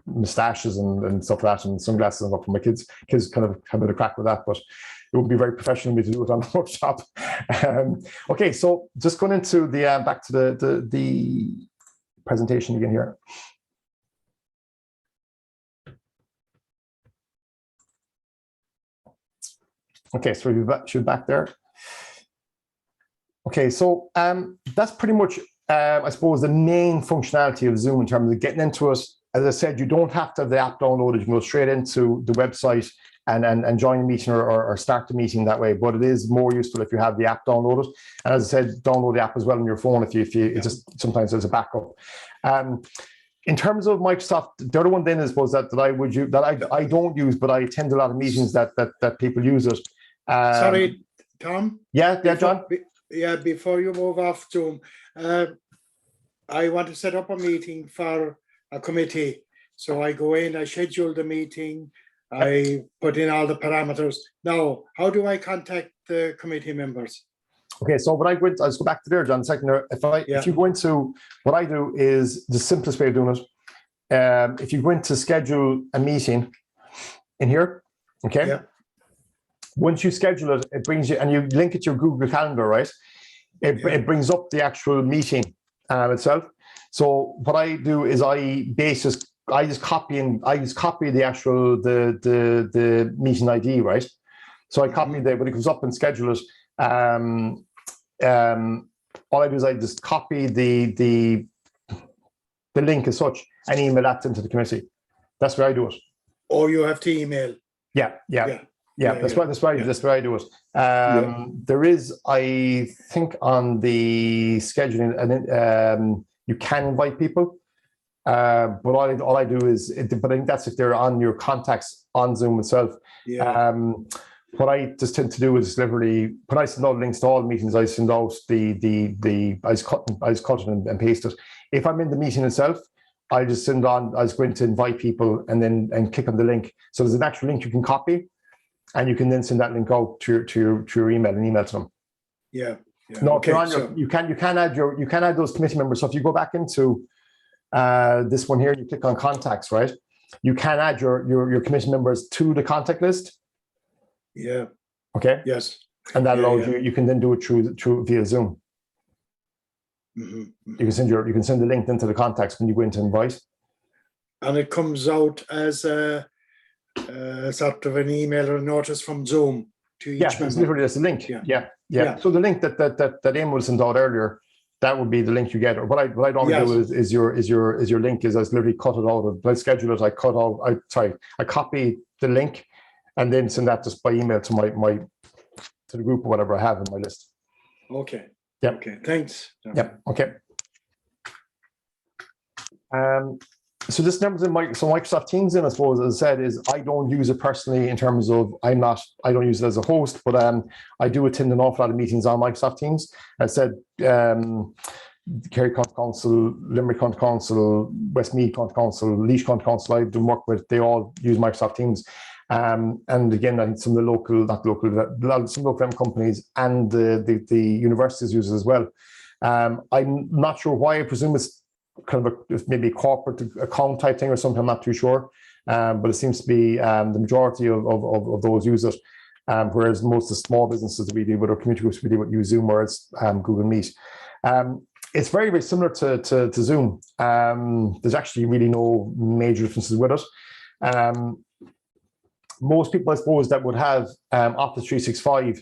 moustaches and stuff like that, and sunglasses and stuff for my kids. Kids kind of have a bit of crack with that, but it would be very professional of me to do it on the workshop. Okay, so just going into the back to the presentation again here. Okay, so we should back there. Okay, so that's pretty much, I suppose, the main functionality of Zoom in terms of getting into it. As I said, you don't have to have the app downloaded. You can go straight into the website and join the meeting or start the meeting that way. But it is more useful if you have the app downloaded. And as I said, download the app as well on your phone if you it just sometimes there's a backup. In terms of Microsoft, the other one then is that I don't use, but I attend a lot of meetings that people use it. Sorry, Tom. Yeah, John. Before you move off Zoom, I want to set up a meeting for a committee. So I go in, I schedule the meeting, I put in all the parameters. Now, how do I contact the committee members? Okay, so what I'll just go back to there, John, a second there. If you go into, what I do is the simplest way of doing it. If you go into schedule a meeting in here, okay? Yeah. Once you schedule it, it brings you, and you link it to your Google Calendar, right? It brings up the actual meeting itself. So what I do is I just copy the actual the meeting ID, right? So I copy that when it comes up and schedule it. All I do is I just copy the link as such and email that into the committee. That's where I do it. Or you have to email. Yeah. Yeah, that's why I do it. There is, I think, on the scheduling, and you can invite people, but all I do is, but I think that's if they're on your contacts on Zoom itself. Yeah. What I just tend to do is literally, when I send out links to all meetings, I send out I just cut it and paste it. If I'm in the meeting itself, I just I was going to invite people and click on the link. So there's an actual link you can copy, and you can then send that link out to your email and email to them. Yeah. No, okay, you can add those committee members. So if you go back into this one here, you click on contacts, right? You can add your committee members to the contact list. Yeah. Okay. Yes. And that allows you can then do it through via Zoom. Mm-hmm. You can send the link into the contacts when you go into invite. And it comes out as a sort of an email or notice from Zoom to each member. It's literally just a link. Yeah. So the link that Emma sent out earlier, that would be the link you get. Or what I normally do is your link is I literally cut it out of my schedule. I copy the link and then send that just by email to to the group or whatever I have in my list. Okay. Yep. Okay. Thanks. Yep. Okay. So this numbers in Microsoft Teams, then I suppose, as I said, is I don't use it personally in terms of I don't use it as a host, but I do attend an awful lot of meetings on Microsoft Teams. As I said, Kerry County Council, Limerick County Council, Westmeath County Council, Laois County Council I've done work with, they all use Microsoft Teams. And again, I think some of the some local companies and the universities use it as well. I'm not sure why. I presume it's kind of maybe a corporate account type thing or something. I'm not too sure, but it seems to be the majority of those use it. Whereas most of the small businesses that we deal with or community groups we deal with use Zoom, or it's Google Meet. It's very, very similar to Zoom. There's actually really no major differences with it. Most people, I suppose, that would have Office 365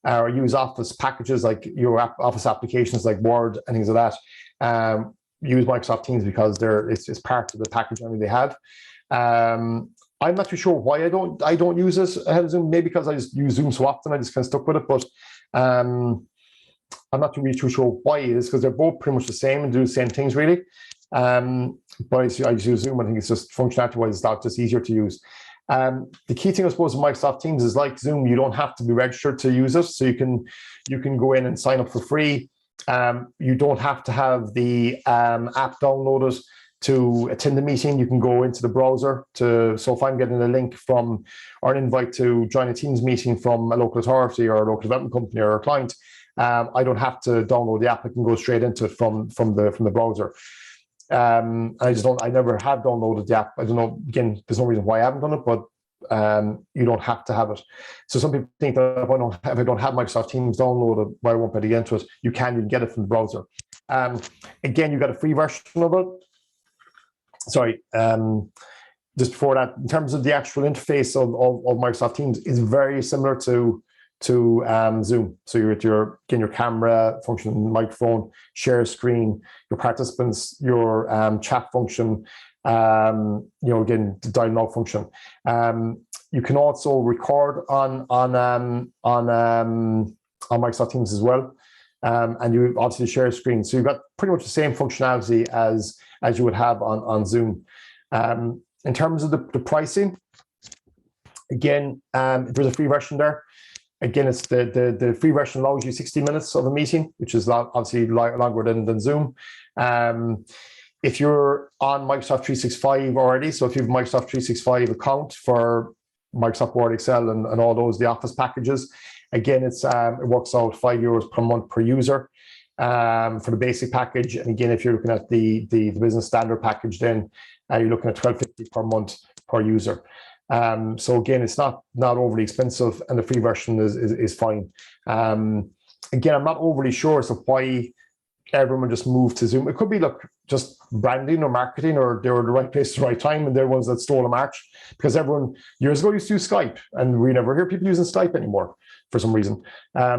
or use Office packages like your Office applications like Word and things like that, use Microsoft Teams because it's part of the package only they have. I'm not too sure why I don't use this ahead of Zoom. Maybe because I just use Zoom so often, I just kind of stuck with it. But I'm not really too sure why it is, because they're both pretty much the same and do the same things really. But I just use Zoom. I think it's just functionality-wise, it's just easier to use. The key thing, I suppose, in Microsoft Teams is like Zoom, you don't have to be registered to use it. So you can go in and sign up for free. You don't have to have the app downloaded to attend the meeting. You can go into the browser so if I'm getting a link from or an invite to join a Teams meeting from a local authority or a local development company or a client, I don't have to download the app. I can go straight into it from the browser. I never have downloaded the app. I don't know, again, there's no reason why I haven't done it, but you don't have to have it. So some people think that if I don't have Microsoft Teams downloaded, I won't be able to get into it. You can get it from the browser. Again, you got a free version of it. Sorry, just before that, in terms of the actual interface of Microsoft Teams, is very similar to Zoom. So you're at your camera function, microphone, share screen, your participants, your chat function, again, the dial now function. You can also record on Microsoft Teams as well. And you obviously share a screen. So you've got pretty much the same functionality as you would have on Zoom. In terms of the pricing, again, there's a free version there. Again, it's the free version allows you 60 minutes of a meeting, which is obviously longer than Zoom. If you're on Microsoft 365 already, so if you have a Microsoft 365 account for Microsoft Word, Excel, and all those, the Office packages, again, it works out €5 per month per user for the basic package. And again, if you're looking at the business standard package, then you're looking at $12.50 per month per user. So again, it's not overly expensive, and the free version is fine. Again, I'm not overly sure as to why everyone just moved to Zoom. It could be just branding or marketing, or they were the right place at the right time, and they're ones that stole a march, because everyone years ago used to use Skype, and we never hear people using Skype anymore. for some reason.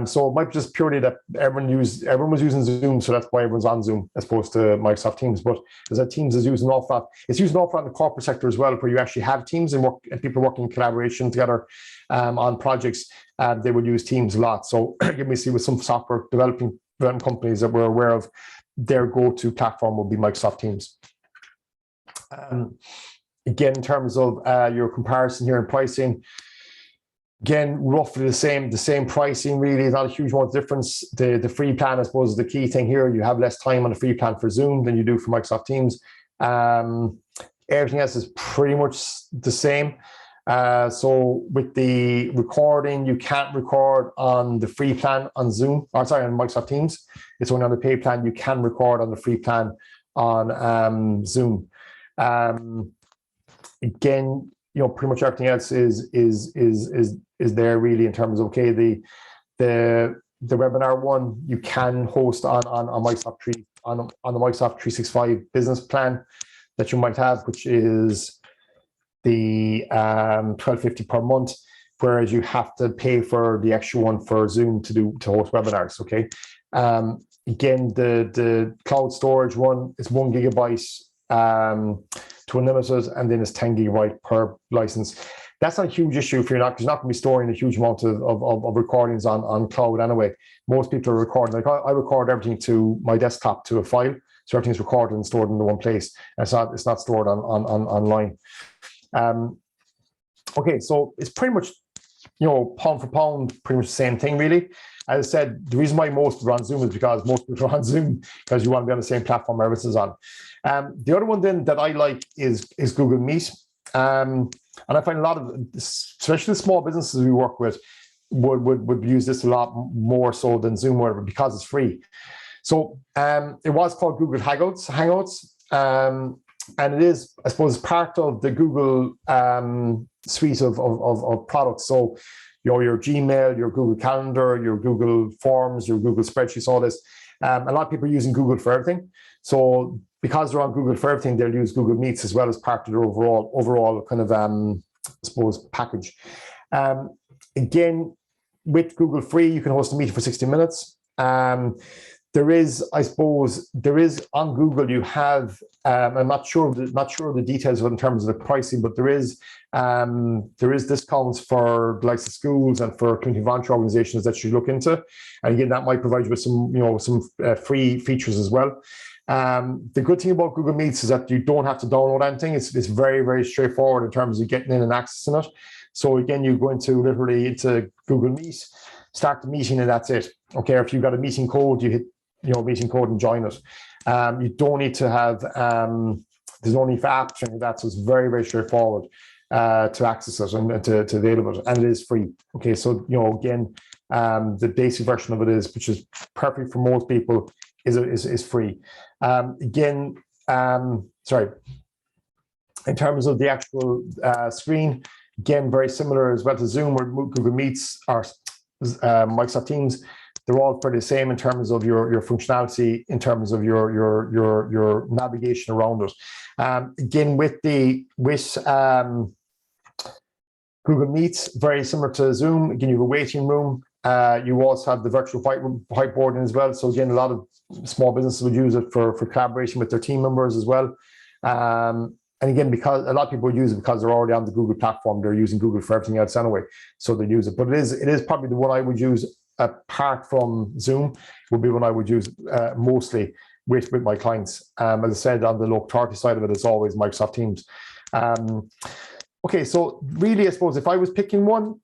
So it might be just purely that everyone was using Zoom, so that's why everyone's on Zoom as opposed to Microsoft Teams. But as that Teams is used an awful lot, it's used an awful lot in the corporate sector as well, where you actually have teams and people working in collaboration together on projects. They would use Teams a lot. So we see with some software development companies that we're aware of, their go-to platform will be Microsoft Teams. Again, in terms of your comparison here in pricing, again, roughly the same pricing, really, not a huge amount of difference. The free plan, I suppose, is the key thing here. You have less time on the free plan for Zoom than you do for Microsoft Teams. Everything else is pretty much the same. So with the recording, you can't record on the free plan on Zoom, or sorry, on Microsoft Teams. It's only on the paid plan. You can record on the free plan on Zoom. Again, pretty much everything else is there really in terms of, okay, the webinar one you can host on Microsoft on the Microsoft 365 business plan that you might have, which is the $12.50 per month, whereas you have to pay for the extra one for Zoom to host webinars. Okay. Again, the cloud storage one is 1 gigabyte to unlimited, and then it's 10 gigabyte per license. That's not a huge issue if you're not going to be storing a huge amount of recordings on cloud anyway. Most people are recording, like I record everything to my desktop to a file, so everything's recorded and stored in the one place. And it's not stored online. Okay, so it's pretty much, pound for pound, pretty much the same thing, really. As I said, the reason why most people are on Zoom is because most people are on Zoom because you want to be on the same platform everyone is on. The other one then that I like is Google Meet. And I find a lot of, especially the small businesses we work with, would use this a lot more so than Zoom, whatever, because it's free. So it was called Google Hangouts. And it is, I suppose, part of the Google suite of products. So your Gmail, your Google Calendar, your Google Forms, your Google Spreadsheets, all this. A lot of people are using Google for everything. So because they're on Google for everything, they'll use Google Meets as well as part of their overall kind of, I suppose, package. Again, with Google Free, you can host a meeting for 60 minutes. There is on Google, you have, I'm not sure of the details in terms of the pricing, but there is discounts for the likes of schools and for community volunteer organizations that you look into. And again, that might provide you with some free features as well. The good thing about Google Meets is that you don't have to download anything. It's very, very straightforward in terms of getting in and accessing it. So again, you go into Google Meet, start the meeting, and that's it. Okay, if you've got a meeting code, you hit meeting code and join it. You don't need to have there's no need for apps or anything like that. So it's very, very straightforward to access it and to avail it, and it is free. Okay, so again, the basic version of it is, which is perfect for most people, is free. Again, sorry. In terms of the actual screen, again, very similar as well to Zoom or Google Meets or Microsoft Teams. They're all pretty the same in terms of your functionality, in terms of your navigation around it. Again, with Google Meets, very similar to Zoom. Again, you have a waiting room. You also have the virtual whiteboarding as well. So again, a lot of small businesses would use it for collaboration with their team members as well. And again, because a lot of people use it because they're already on the Google platform, they're using Google for everything else anyway, so they use it. But it is probably the one I would use apart from Zoom, would be one I would use mostly with my clients. As I said, on the local authority side of it, it's always Microsoft Teams. Okay, so really, I suppose if I was picking one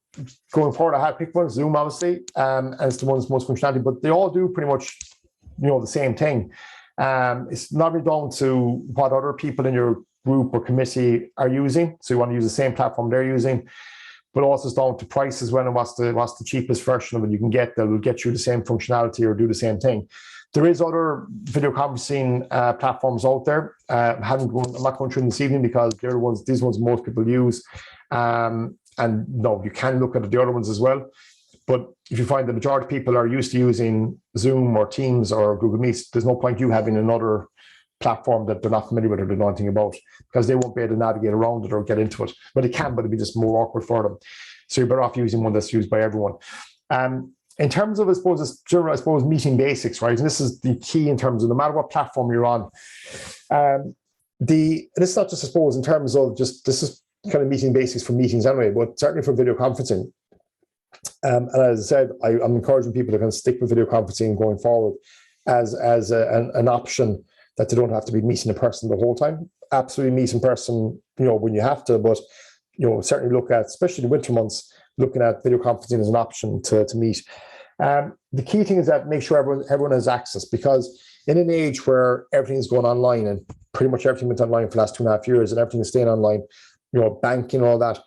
going forward, I had picked one, Zoom, obviously, as the one that's most functionality, but they all do pretty much, the same thing. It's not really down to what other people in your group or committee are using. So you want to use the same platform they're using, but also it's down to price as well, and what's the cheapest version of it you can get that will get you the same functionality or do the same thing. There is other video conferencing platforms out there. I'm not going through them this evening because these ones most people use. And no, you can look at the other ones as well. But if you find the majority of people are used to using Zoom or Teams or Google Meet, there's no point you having another platform that they're not familiar with or they know anything about, because they won't be able to navigate around it or get into it. But it can, but it'd be just more awkward for them. So you're better off using one that's used by everyone. In terms of, I suppose, meeting basics, right? And this is the key in terms of no matter what platform you're on. And it's not just, I suppose, in terms of just, this is kind of meeting basics for meetings anyway, but certainly for video conferencing. And as I said, I'm encouraging people to kind of stick with video conferencing going forward as an option, that they don't have to be meeting in person the whole time. Absolutely meet in person, when you have to, but certainly look at, especially the winter months, looking at video conferencing as an option to meet. The key thing is that make sure everyone has access, because in an age where everything is going online, and pretty much everything went online for the last 2.5 years, and everything is staying online, banking, all that.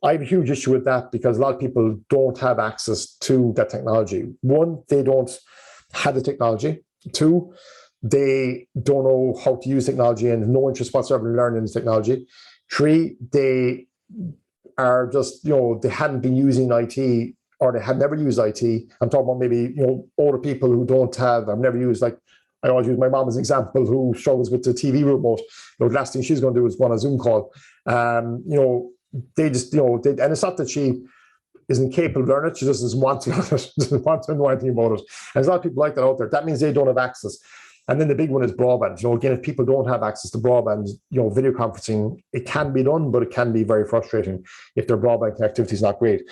I have a huge issue with that, because a lot of people don't have access to that technology. One, they don't have the technology. Two, they don't know how to use technology and no interest whatsoever in learning the technology. Three, they are just, they hadn't been using IT, or they had never used IT. I'm talking about maybe, older people who have never used, like, I always use my mom as an example, who struggles with the TV remote. The last thing she's going to do is go on a Zoom call. They just, and it's not that she isn't capable of learning it, she just doesn't want to learn it, doesn't want to know anything about it. And there's a lot of people like that out there. That means they don't have access. And then the big one is broadband. Again, if people don't have access to broadband, video conferencing, it can be done, but it can be very frustrating if their broadband connectivity is not great.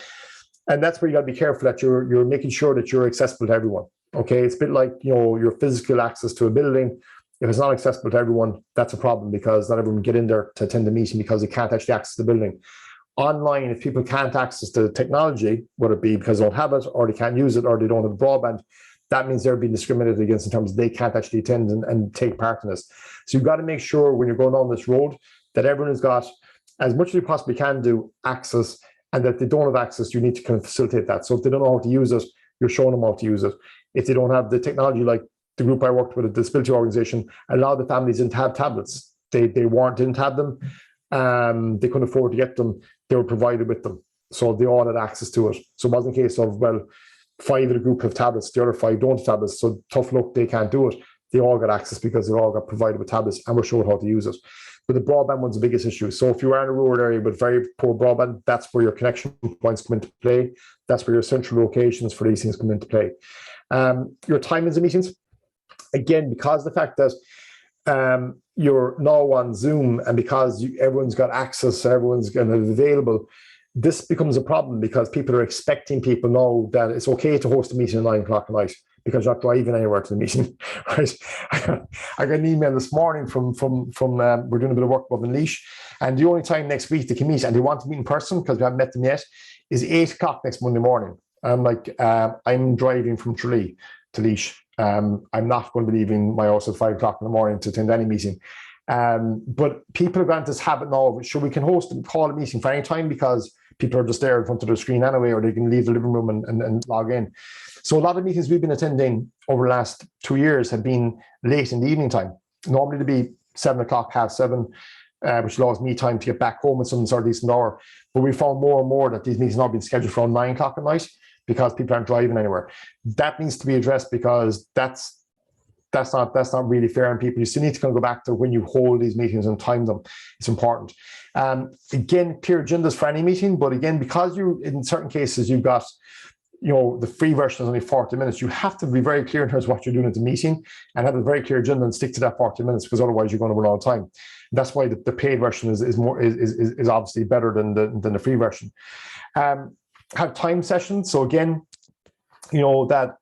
And that's where you got to be careful that you're making sure that you're accessible to everyone. Okay, it's a bit like your physical access to a building. If it's not accessible to everyone, that's a problem, because not everyone can get in there to attend the meeting because they can't actually access the building. Online, if people can't access the technology, whether it be because they don't have it, or they can't use it, or they don't have broadband, that means they're being discriminated against in terms of they can't actually attend and take part in this. So you've got to make sure when you're going down this road that everyone has got, as much as you possibly can do, access, and that they don't have access, you need to kind of facilitate that. So if they don't know how to use it, you're showing them how to use it. If they don't have the technology, like the group I worked with, a disability organization, a lot of the families didn't have tablets. They didn't have them. They couldn't afford to get them. They were provided with them. So they all had access to it. So it wasn't a case of, well, 5 of the group have tablets, the other 5 don't have tablets, so tough luck, they can't do it. They all got access because they all got provided with tablets and were showed how to use it. But the broadband one's the biggest issue. So if you are in a rural area with very poor broadband, that's where your connection points come into play. That's where your central locations for these things come into play. Your timings of meetings, again, because of the fact that you're now on Zoom, and because everyone's got access, everyone's kind of available, this becomes a problem, because people are expecting people now that it's okay to host a meeting at 9 o'clock at night because you're not driving anywhere to the meeting, right? I got an email this morning from we're doing a bit of work above in Laois, and the only time next week they can meet, and they want to meet in person because we haven't met them yet, is 8 o'clock next Monday morning. I'm like, I'm driving from Tralee to Laois. I'm not going to be leaving my house at 5 o'clock in the morning to attend any meeting. But people have got this habit now of, sure, we can call a meeting for any time because people are just there in front of the screen anyway, or they can leave the living room and log in. So a lot of meetings we've been attending over the last 2 years have been late in the evening time. Normally to be 7 o'clock, 7:30, which allows me time to get back home at some sort of decent hour. But we found more and more that these meetings are now being scheduled for around 9 o'clock at night because people aren't driving anywhere. That needs to be addressed, because that's not really fair on people. You still need to kind of go back to when you hold these meetings and time them. It's important. Again, clear agendas for any meeting, but again, because in certain cases you've got, the free version is only 40 minutes, you have to be very clear in terms of what you're doing at the meeting and have a very clear agenda and stick to that 40 minutes, because otherwise you're going to run out of time. That's why the paid version is obviously better than the free version. Have time sessions. So again, that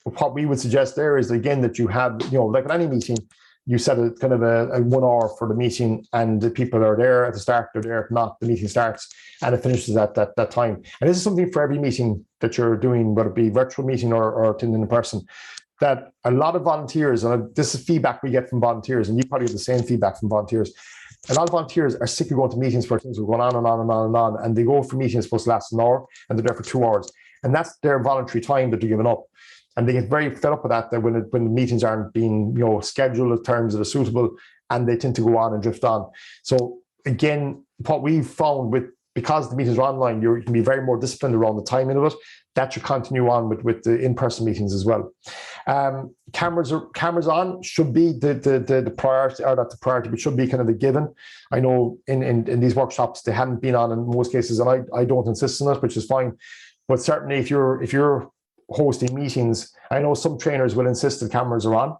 what we would suggest there is, again, that you have, like at any meeting, you set a kind of a 1 hour for the meeting, and the people are there at the start, they're there. If not, the meeting starts and it finishes at that time. And this is something for every meeting that you're doing, whether it be virtual meeting or attending in person, that a lot of volunteers, and this is feedback we get from volunteers, and you probably get the same feedback from volunteers. A lot of volunteers are sick of going to meetings where things are going on and on and on and on, and they go for meetings supposed to last an hour, and they're there for 2 hours. And that's their voluntary time that they're giving up. And they get very fed up with that when the meetings aren't being scheduled in terms that are suitable, and they tend to go on and drift on. So again, what we've found because the meetings are online, you can be very more disciplined around the timing of it. That should continue on with the in-person meetings as well. Cameras on should be the priority, or not the priority, but should be kind of a given. I know in these workshops they haven't been on in most cases, and I don't insist on it, which is fine. But certainly if you're hosting meetings, I know some trainers will insist that cameras are on.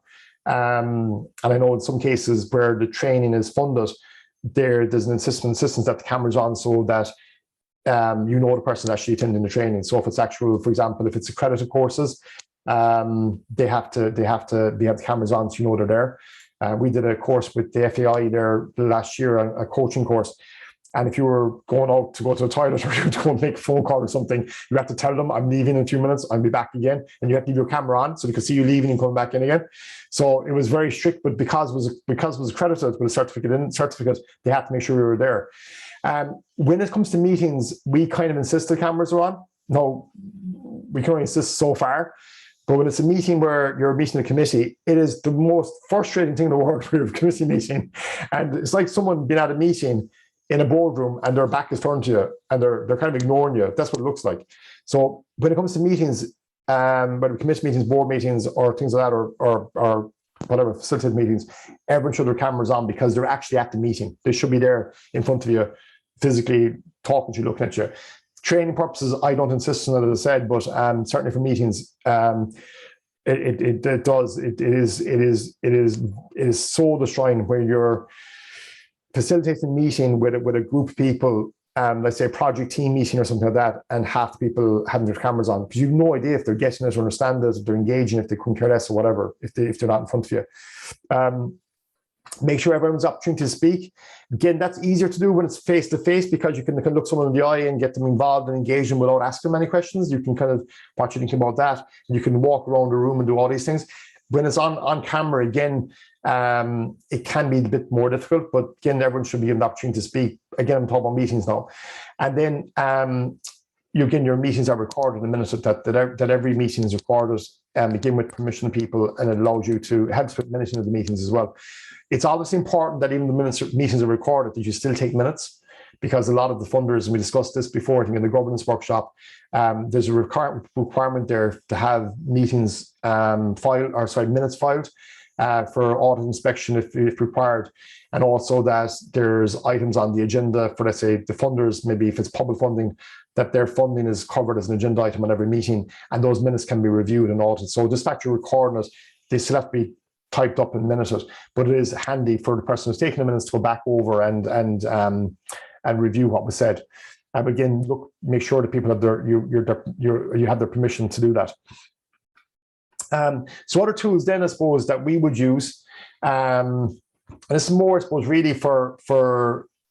And I know in some cases where the training is funded, there's an insistence that the camera's on so that the person actually attending the training. So if it's actual, for example, if it's accredited courses, they have the cameras on so they're there. We did a course with the FAI there last year, a coaching course. And if you were going out to go to the toilet or you were to go and make a phone call or something, you have to tell them, I'm leaving in 2 minutes, I'll be back again. And you have to leave your camera on so they can see you leaving and coming back in again. So it was very strict, but because it was accredited with a certificate, they had to make sure we were there. When it comes to meetings, we kind of insist the cameras are on. No, we can only insist so far. But when it's a meeting where you're meeting a committee, it is the most frustrating thing in the world for a committee meeting. And it's like someone being at a meeting in a boardroom and their back is turned to you and they're kind of ignoring you. That's what it looks like. So when it comes to meetings, whether committee meetings, board meetings, or things like that, or whatever, facilitated meetings, everyone should have their cameras on because they're actually at the meeting. They should be there in front of you, physically talking to you, looking at you. Training purposes, I don't insist on it, as I said, but certainly for meetings, it is so destroying when you're facilitating a meeting with a group of people, let's say a project team meeting or something like that, and half the people having their cameras on, because you've no idea if they're getting it or understand it, if they're engaging, if they couldn't care less or whatever, if they're not in front of you. Make sure everyone's opportunity to speak. Again, that's easier to do when it's face-to-face because you can look someone in the eye and get them involved and engage them without asking many questions. You can kind of watch you thinking about that. You can walk around the room and do all these things. When it's on camera, again, it can be a bit more difficult, but again, everyone should be given the opportunity to speak. Again, I'm talking about meetings now. And then your meetings are recorded in a minute that every meeting is recorded, again with permission of people, and it allows you to help with minutes of the meetings as well. It's obviously important that even the meetings are recorded, that you still take minutes, because a lot of the funders, and we discussed this before, I think in the governance workshop, there's a requirement there to have meetings minutes filed for audit inspection if required, and also that there's items on the agenda for, let's say, the funders, maybe if it's public funding, that their funding is covered as an agenda item on every meeting, and those minutes can be reviewed and audited. So just fact you're recording it, they still have to be typed up and minuted, but it is handy for the person who's taking the minutes to go back over and review what was said. Again, make sure that people have you have their permission to do that. So other tools then, I suppose, that we would use, and this is more, I suppose, really for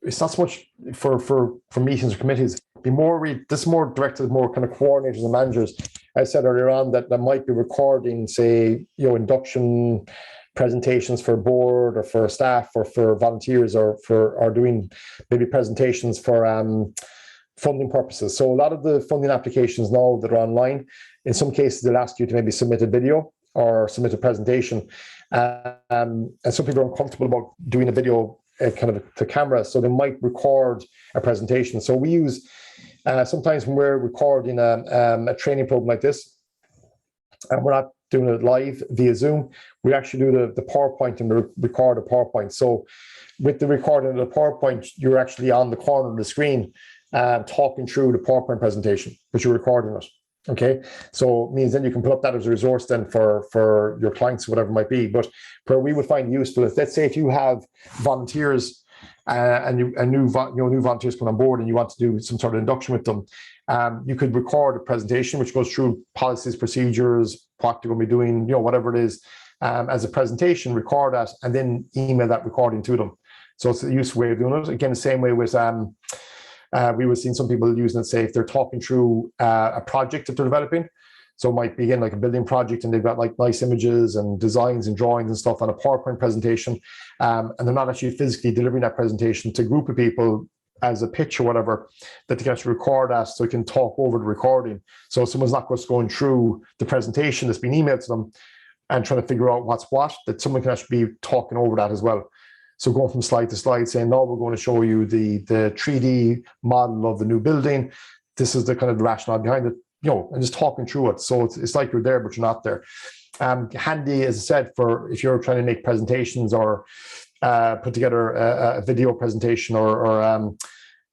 it's not so much for meetings or committees. This is more directed more kind of coordinators and managers. I said earlier on that might be recording, say, induction presentations for board or for staff or for volunteers or doing maybe presentations for funding purposes. So a lot of the funding applications now that are online, in some cases they'll ask you to maybe submit a video or submit a presentation, and some people are uncomfortable about doing a video kind of to camera, so they might record a presentation. So we use sometimes when we're recording a training program like this, and we're not doing it live via Zoom, we actually do the PowerPoint and record a PowerPoint. So with the recording of the PowerPoint, you're actually on the corner of the screen talking through the PowerPoint presentation, but you're recording it. Okay, so it means then you can put up that as a resource then for your clients, whatever it might be. But where we would find useful is, let's say if you have volunteers and new volunteers come on board and you want to do some sort of induction with them, you could record a presentation which goes through policies, procedures, what they're going to be doing, whatever it is, as a presentation, record that, and then email that recording to them. So it's a useful way of doing it. Again, the same way with we were seeing some people using it, say, if they're talking through a project that they're developing. So it might be, again, like a building project, and they've got like nice images and designs and drawings and stuff on a PowerPoint presentation, and they're not actually physically delivering that presentation to a group of people as a pitch or whatever, that they can actually record that so they can talk over the recording. So someone's not just going through the presentation that's been emailed to them and trying to figure out what's what, that someone can actually be talking over that as well. So going from slide to slide, saying, no, we're going to show you the 3D model of the new building. This is the kind of rationale behind it, and just talking through it. So it's like you're there, but you're not there. Handy, as I said, for if you're trying to make presentations or put together a video presentation or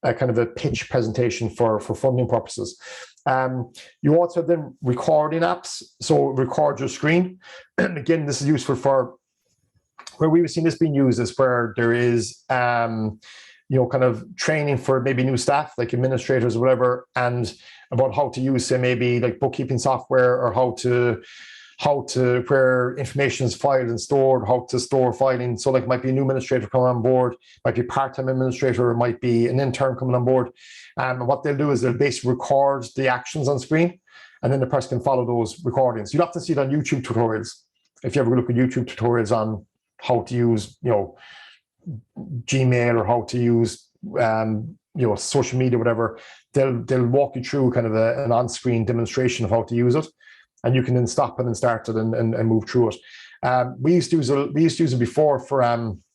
kind of a pitch presentation for funding purposes. You also have then recording apps. So record your screen. Again, this is useful for where we've seen this being used is where there is, kind of training for maybe new staff, like administrators or whatever, and about how to use, say, maybe like bookkeeping software, or how to where information is filed and stored, how to store filing. So like might be a new administrator coming on board, might be a part-time administrator, or might be an intern coming on board. And what they'll do is they'll basically record the actions on screen, and then the person can follow those recordings. You'll often see it on YouTube tutorials. If you ever look at YouTube tutorials on how to use, Gmail, or how to use, social media, whatever, they'll walk you through kind of an on-screen demonstration of how to use it. And you can then stop it and start it and move through it. We used to use it before for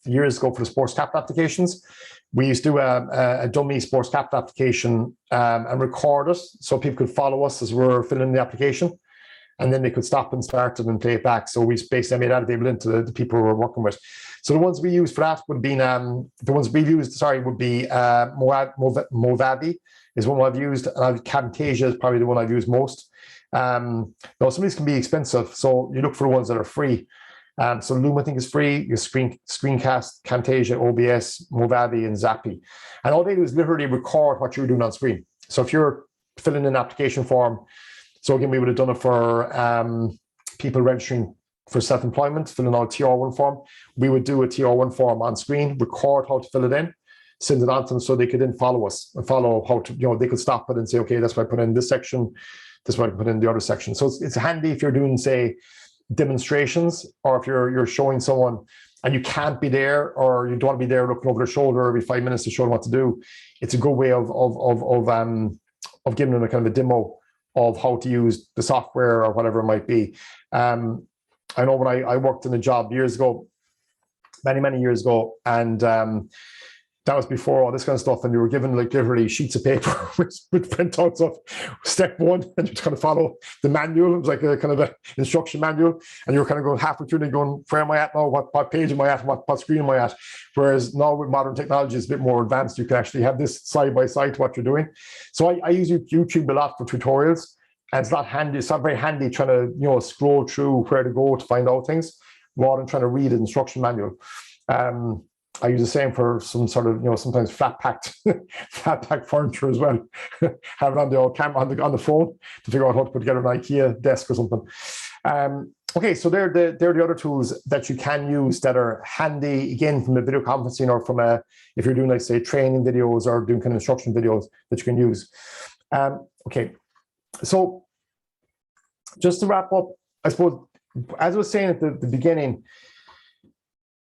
years ago for the sports capital applications. We used to do a dummy sports capital application and record it so people could follow us as we're filling in the application, and then they could stop and start it and play it back. So we basically made that available into the people we were working with. So the ones we used for that would be would be Movavi is one I've used, and Camtasia is probably the one I've used most. Some of these can be expensive, so you look for the ones that are free. So Loom, I think, is free. Your Screencast, Camtasia, OBS, Movavi, and Zappy. And all they do is literally record what you're doing on screen. So if you're filling in an application form, so again, we would have done it for people registering for self-employment, filling out a TR1 form. We would do a TR1 form on screen, record how to fill it in, send it on to them so they could then follow us and follow how to, they could stop it and say, okay, that's what I put in this section, this is what I put in the other section. So it's handy if you're doing, say, demonstrations, or if you're showing someone and you can't be there, or you don't want to be there looking over their shoulder every 5 minutes to show them what to do. It's a good way of giving them a kind of a demo of how to use the software or whatever it might be. I know when I worked in a job years ago, many years ago, and that was before all this kind of stuff, and you were given like literally sheets of paper with printouts of step one, and you kind of follow the manual. It was like a kind of an instruction manual, and you were kind of going halfway through and going, where am I at now? What page am I at? What screen am I at? Whereas now with modern technology, it's a bit more advanced. You can actually have this side by side to what you're doing. So I use YouTube a lot for tutorials, and it's not handy. It's not very handy trying to scroll through where to go to find out things, rather than trying to read an instruction manual. I use the same for some sort of, sometimes flat packed furniture as well. Have it on the old camera on the phone to figure out how to put together an IKEA desk or something. Okay, so they're the other tools that you can use that are handy, again, from the video conferencing, or from if you're doing, like, say, training videos or doing kind of instruction videos that you can use. Okay, so just to wrap up, I suppose, as I was saying at the beginning,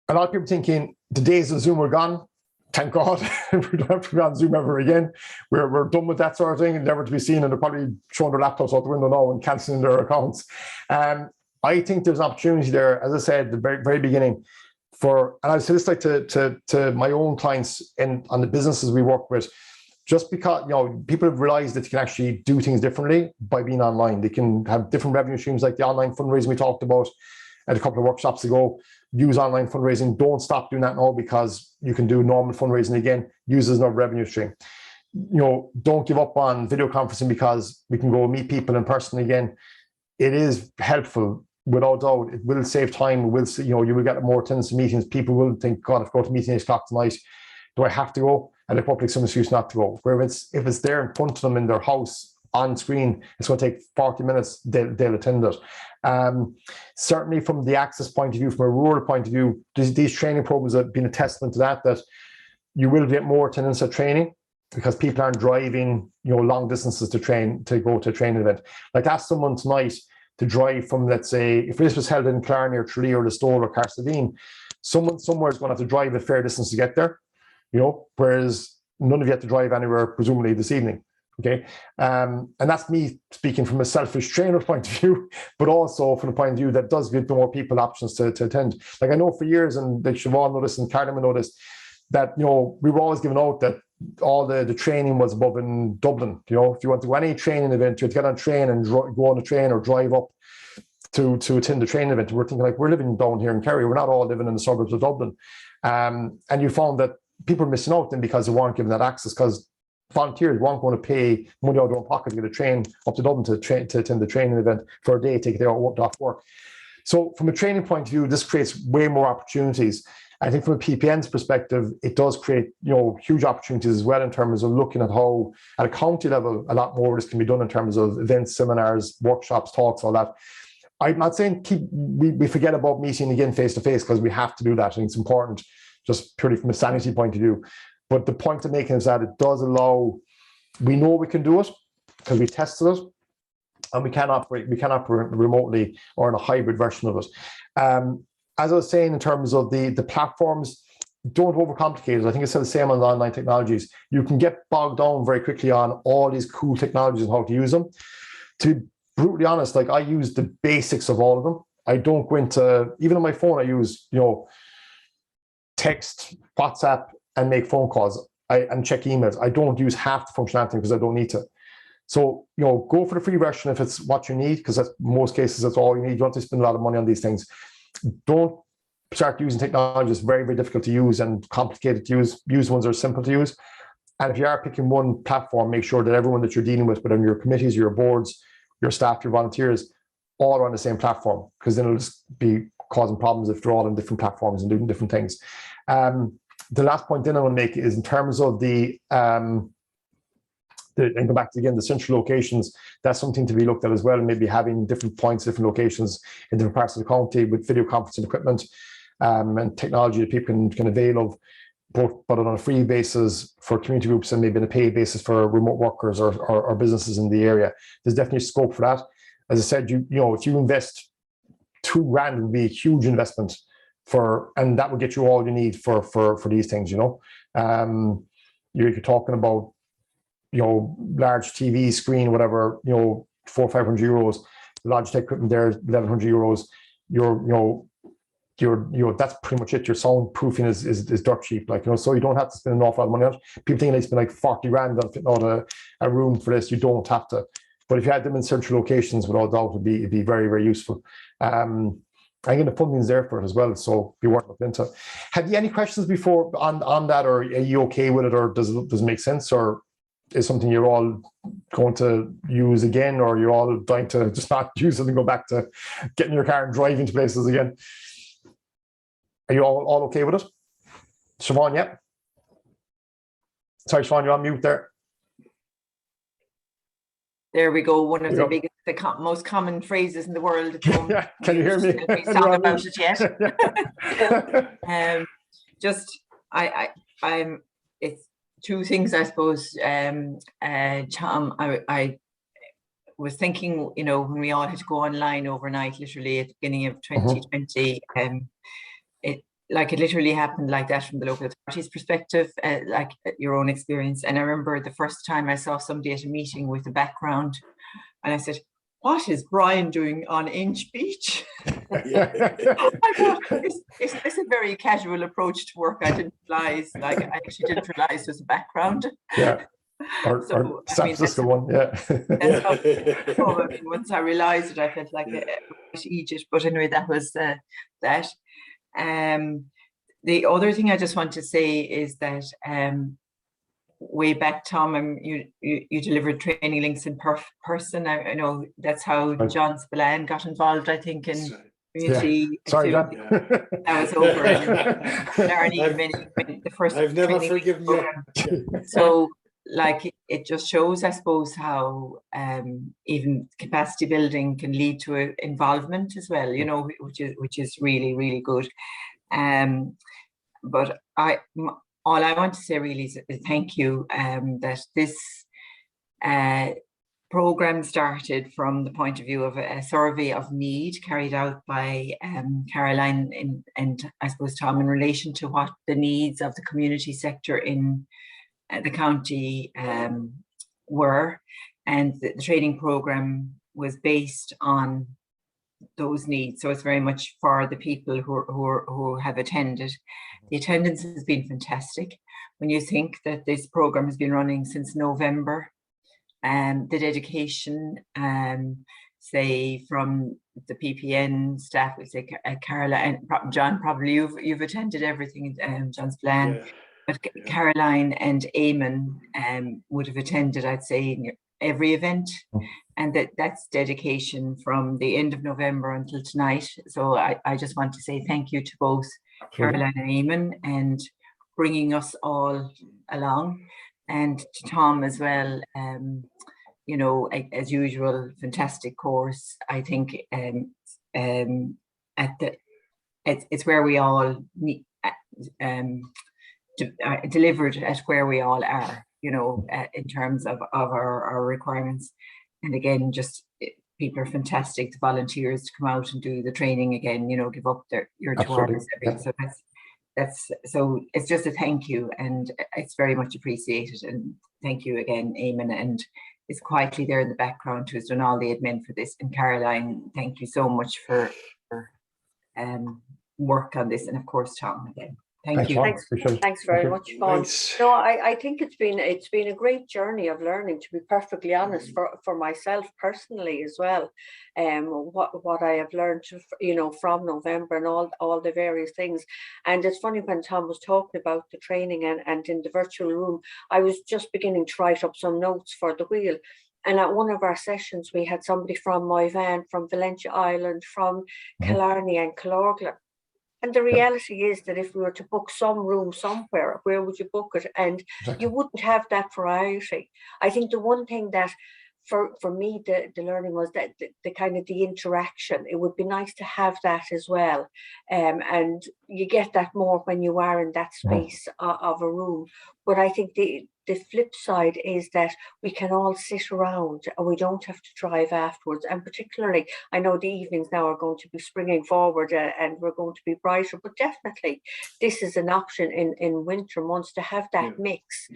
a lot of people thinking the days of Zoom are gone. Thank God. We don't have to be on Zoom ever again. We're done with that sort of thing, and never to be seen, and they're probably showing their laptops out the window now and cancelling their accounts. I think there's an opportunity there, as I said at the very, very beginning, and I say this like to my own clients and on the businesses we work with, just because people have realized that you can actually do things differently by being online. They can have different revenue streams, like the online fundraising we talked about at a couple of workshops ago. Use online fundraising. Don't stop doing that now, because you can do normal fundraising again. Use as another revenue stream. Don't give up on video conferencing, because we can go meet people in person again. It is helpful, without doubt. It will save time. You will get more attendance to meetings. People will think, God, if I go to meeting 8 o'clock tonight, do I have to go? And they'll probably some excuse not to go. Where if it's there in front of them in their house on screen, it's going to take 40 minutes, they'll attend it. Certainly from the access point of view, from a rural point of view, these training programs have been a testament to that you will get more attendance at training, because people aren't driving long distances to go to a training event. Like, ask someone tonight to drive from, let's say, if this was held in Clarny or Tralee or Listowel or Carstadine, someone somewhere is going to have to drive a fair distance to get there, whereas none of you have to drive anywhere, presumably, this evening. Okay, and that's me speaking from a selfish trainer point of view, but also from the point of view that does give more people options to attend. Like, I know for years, and like Siobhan noticed and Karen noticed, that we were always giving out that all the training was above in Dublin. If you want to go any training event, you have to get on a train and go on a train or drive up to attend the training event. We're thinking, like, we're living down here in Kerry. We're not all living in the suburbs of Dublin, and you found that people are missing out then because they weren't given that access, because volunteers weren't going to pay money out of their own pocket to get a train up to Dublin to attend the training event for a day, take their off work. So from a training point of view, this creates way more opportunities. I think from a PPN's perspective, it does create, huge opportunities as well in terms of looking at how, at a county level, a lot more of this can be done in terms of events, seminars, workshops, talks, all that. I'm not saying we forget about meeting again face to face, because we have to do that. I think it's important, just purely from a sanity point of view. But the point I'm making is that it does allow, we know we can do it because we tested it, and we can operate remotely or in a hybrid version of it. As I was saying, in terms of the platforms, don't overcomplicate it. I think it's the same on online technologies. You can get bogged down very quickly on all these cool technologies and how to use them. To be brutally honest, like, I use the basics of all of them. I don't go into, even on my phone, I use, text, WhatsApp, and make phone calls and check emails. I don't use half the functionality because I don't need to. So, go for the free version if it's what you need, because that's most cases that's all you need. You don't have to spend a lot of money on these things. Don't start using technology that's very, very difficult to use and complicated to use. Use ones that are simple to use. And if you are picking one platform, make sure that everyone that you're dealing with, whether your committees, your boards, your staff, your volunteers, all are on the same platform, because then it'll just be causing problems if they're all on different platforms and doing different things. The last point then I want to make is in terms of and go back to, again, the central locations, that's something to be looked at as well, maybe having different points, different locations in different parts of the county with video conferencing equipment and technology that people can avail of, but on a free basis for community groups and maybe on a paid basis for remote workers or businesses in the area. There's definitely scope for that. As I said, if you invest $2,000, it would be a huge investment and that would get you all you need for these things. You're talking about, large TV screen, whatever, 400 or 500 euros. The Logitech equipment there is 1,100 euros. That's pretty much it. Your soundproofing is dirt cheap, so you don't have to spend an awful lot of money on it. People think they spend like 40 grand on fitting out a room for this. You don't have to. But if you had them in central locations, without doubt, it'd be very, very useful. I think the funding is there for it as well, so be worth looking into. Have you any questions before on that, or are you okay with it, or does it make sense, or is something you're all going to use again, or you're all trying to just not use it and go back to getting your car and driving to places again? Are you all okay with it? Siobhan, yeah? Sorry, Siobhan, you're on mute there. There we go. One of the biggest, most common phrases in the world. Yeah, can you hear me? We talk about it yet. It's two things, I suppose. Tom, I was thinking, when we all had to go online overnight, literally at the beginning of 2020, it literally happened like that from the local authorities' perspective, like your own experience. And I remember the first time I saw somebody at a meeting with a background, and I said, "What is Brian doing on Inch Beach?" I thought, is this a very casual approach to work? I didn't realize, I actually didn't realize there's a background. Yeah. Or San Francisco one, yeah. Once I realized it, I felt like Egypt. But anyway, that was that. The other thing I just want to say is that way back, Tom, you delivered training links in person. I know that's how John Spillane got involved, I think, in community. Yeah. Sorry, John. That was over. The first I've never forgiven you. So, it just shows, I suppose, how even capacity building can lead to involvement as well, which is really, really good. But all I want to say really is thank you, that this program started from the point of view of a survey of need carried out by Caroline and I suppose Tom, in relation to what the needs of the community sector in the county were, and the training program was based on those needs. So it's very much for the people who have attended. The attendance has been fantastic. When you think that this program has been running since November, the dedication, say from the PPN staff, we say Carola and John, probably you've attended everything, John Spillane. But Caroline and Eamon would have attended, I'd say, every event. And that's dedication from the end of November until tonight. So I just want to say thank you to both Caroline and Eamon and bringing us all along, and to Tom as well. You know, as usual, fantastic course. I think it's where we all delivered at where we all are, you know, in terms of our requirements. And again, just people are fantastic, the volunteers to come out and do the training again, you know, give up your 2 hours. So so it's just a thank you, and it's very much appreciated. And thank you again, Eamon, and is quietly there in the background who's done all the admin for this. And Caroline, thank you so much for work on this, and of course Tom again. Thank you. Thanks very much, Fawn. No, I think it's been a great journey of learning, to be perfectly honest, for myself personally as well. What I have learned, you know, from November and all the various things. And it's funny, when Tom was talking about the training and in the virtual room, I was just beginning to write up some notes for the wheel. And at one of our sessions, we had somebody from Moyvan, from Valentia Island, from Killarney and Killorglin. And the reality is that if we were to book some room somewhere, where would you book it? And you wouldn't have that variety. I think the one thing that for me, the learning was that the kind of the interaction, it would be nice to have that as well. And you get that more when you are in that space of a room. But I think the flip side is that we can all sit around and we don't have to drive afterwards. And particularly, I know the evenings now are going to be springing forward and we're going to be brighter, but definitely this is an option in winter months to have that mix.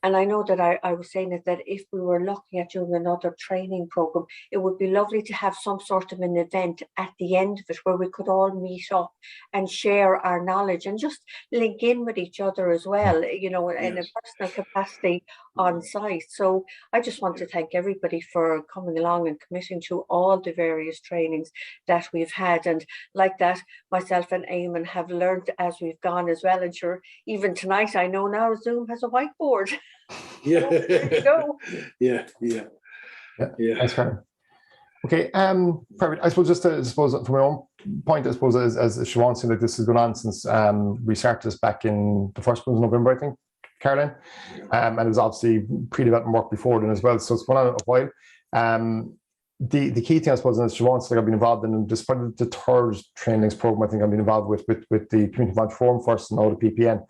And I know that I was saying that if we were looking at doing another training program, it would be lovely to have some sort of an event at the end of it where we could all meet up and share our knowledge and just link in with each other as well, you know, in a personal capacity on site. So I just want to thank everybody for coming along and committing to all the various trainings that we've had. And like that, myself and Eamon have learned as we've gone as well. And sure, even tonight, I know now Zoom has a whiteboard. Yeah. There you go. Yeah. Thanks, Karen. Okay, perfect. I suppose from my own point, I suppose as Siobhan said, like, this has gone on since we started this back in the first month of November, I think, Caroline. And it was obviously pre-development work before then as well, so it's gone on a while. The key thing, I suppose, and as Siobhan said, I've been involved in this, probably the third trainings program I think I've been involved with the Community Advantage Forum first, and now the PPN.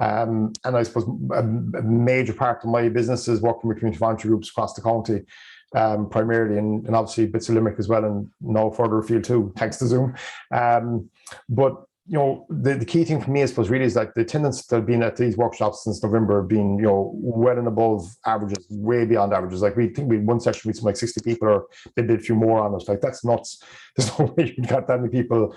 And I suppose a major part of my business is working with community volunteer groups across the county, primarily, and obviously bits of Limerick as well, and now further afield too, thanks to Zoom. But you know, the key thing for me, I suppose, really is like the attendance that have been at these workshops since November have been, you know, well and above averages, way beyond averages. Like, we think we had one session with some like 60 people, or they did a few more on it. Like, that's nuts. There's no way you've got that many people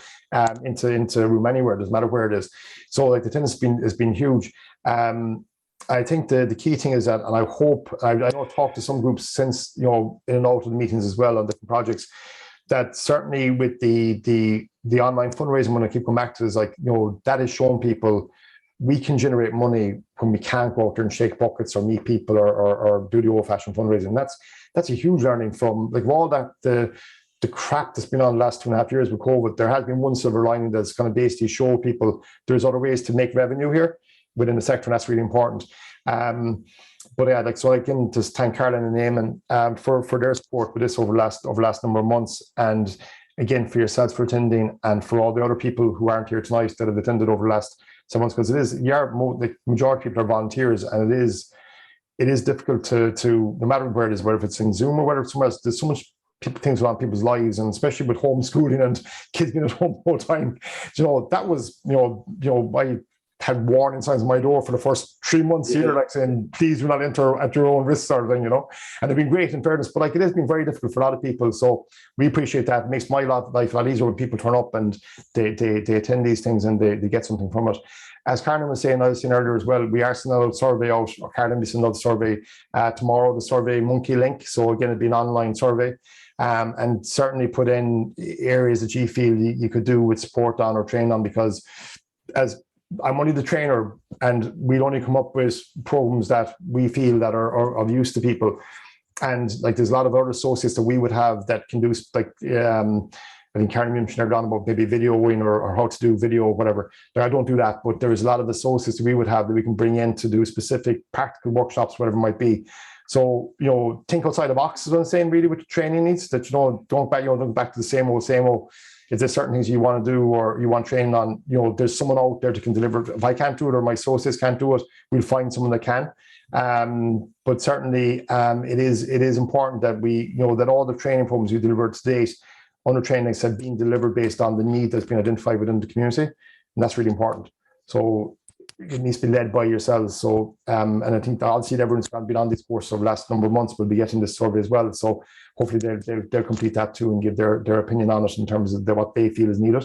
into a room anywhere. It doesn't matter where it is. So like the attendance has been huge. I think the key thing is that, and I hope, I know I've talked to some groups since, you know, in and out of the meetings as well on different projects, that certainly with the online fundraising, when I keep going back to, is like, you know, that is showing people we can generate money when we can't go out there and shake buckets or meet people or do the old-fashioned fundraising. That's a huge learning from, like, all that the crap that's been on the last 2.5 years with COVID. There has been one silver lining that's kind of basically show people there's other ways to make revenue here within the sector, and that's really important. But yeah, like, so I can just thank Caroline and Eamon for their support with this over the last number of months, and again for yourselves for attending, and for all the other people who aren't here tonight that have attended over the last 7 months, because the majority of people are volunteers, and it is difficult to no matter where it is, whether it's in Zoom or whether it's somewhere else, there's so much things around people's lives, and especially with homeschooling and kids being at home all the time. You know, that was, you know, I had warning signs on my door for the first 3 months here, like saying, please do not enter at your own risk, sort of thing, you know. And they've been great in fairness, but like, it has been very difficult for a lot of people. So we appreciate that. It makes my life a lot easier when people turn up and they attend these things and they get something from it. As Karen was saying, I was saying earlier as well, we are sending out a survey out, or Karen will be sending out a survey tomorrow, the Survey Monkey link. So again, it'll be an online survey. And certainly put in areas that you feel you could do with support on or train on, because as I'm only the trainer, and we'll only come up with programs that we feel that are of use to people. And like there's a lot of other associates that we would have that can do, like I think Karen mentioned earlier on about maybe videoing or how to do video or whatever. Now, I don't do that, but there's a lot of associates that we would have that we can bring in to do specific practical workshops, whatever it might be. So, think outside the box is what I'm saying, really, with training needs, that, don't go back to the same old. If there's certain things you want to do or you want training on, there's someone out there that can deliver. If I can't do it or my associates can't do it, we'll find someone that can. But certainly it is important that we, that all the training programs we delivered to date under training have been delivered based on the need that's been identified within the community. And that's really important. So it needs to be led by yourselves. So, and I think I'll see that everyone's been on this course over the last number of months, will be getting this survey as well. So hopefully they'll complete that too and give their opinion on it in terms of what they feel is needed.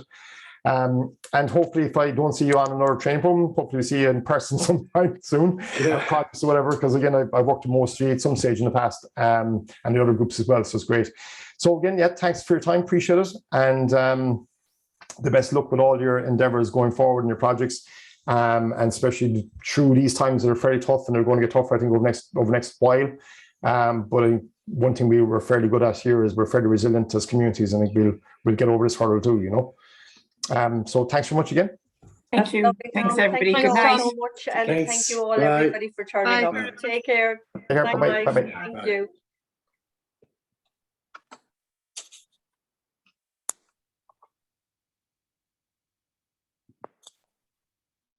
And hopefully, if I don't see you on another training program, hopefully we see you in person sometime soon, practice or whatever. Because again, I've worked in most at some stage in the past, and the other groups as well. So it's great. So again, thanks for your time, appreciate it, and the best luck with all your endeavours going forward in your projects, and especially through these times that are very tough, and they're going to get tougher, I think, over the next while. But one thing we were fairly good at here is we're fairly resilient as communities, and I think we'll get over this hurdle too. So thanks very much again. Thank you. Thanks everybody. Thank you Good night. so much, and Thanks. thank you all, Bye. everybody, for turning up. Take care. Take care. Bye-bye. Thank you.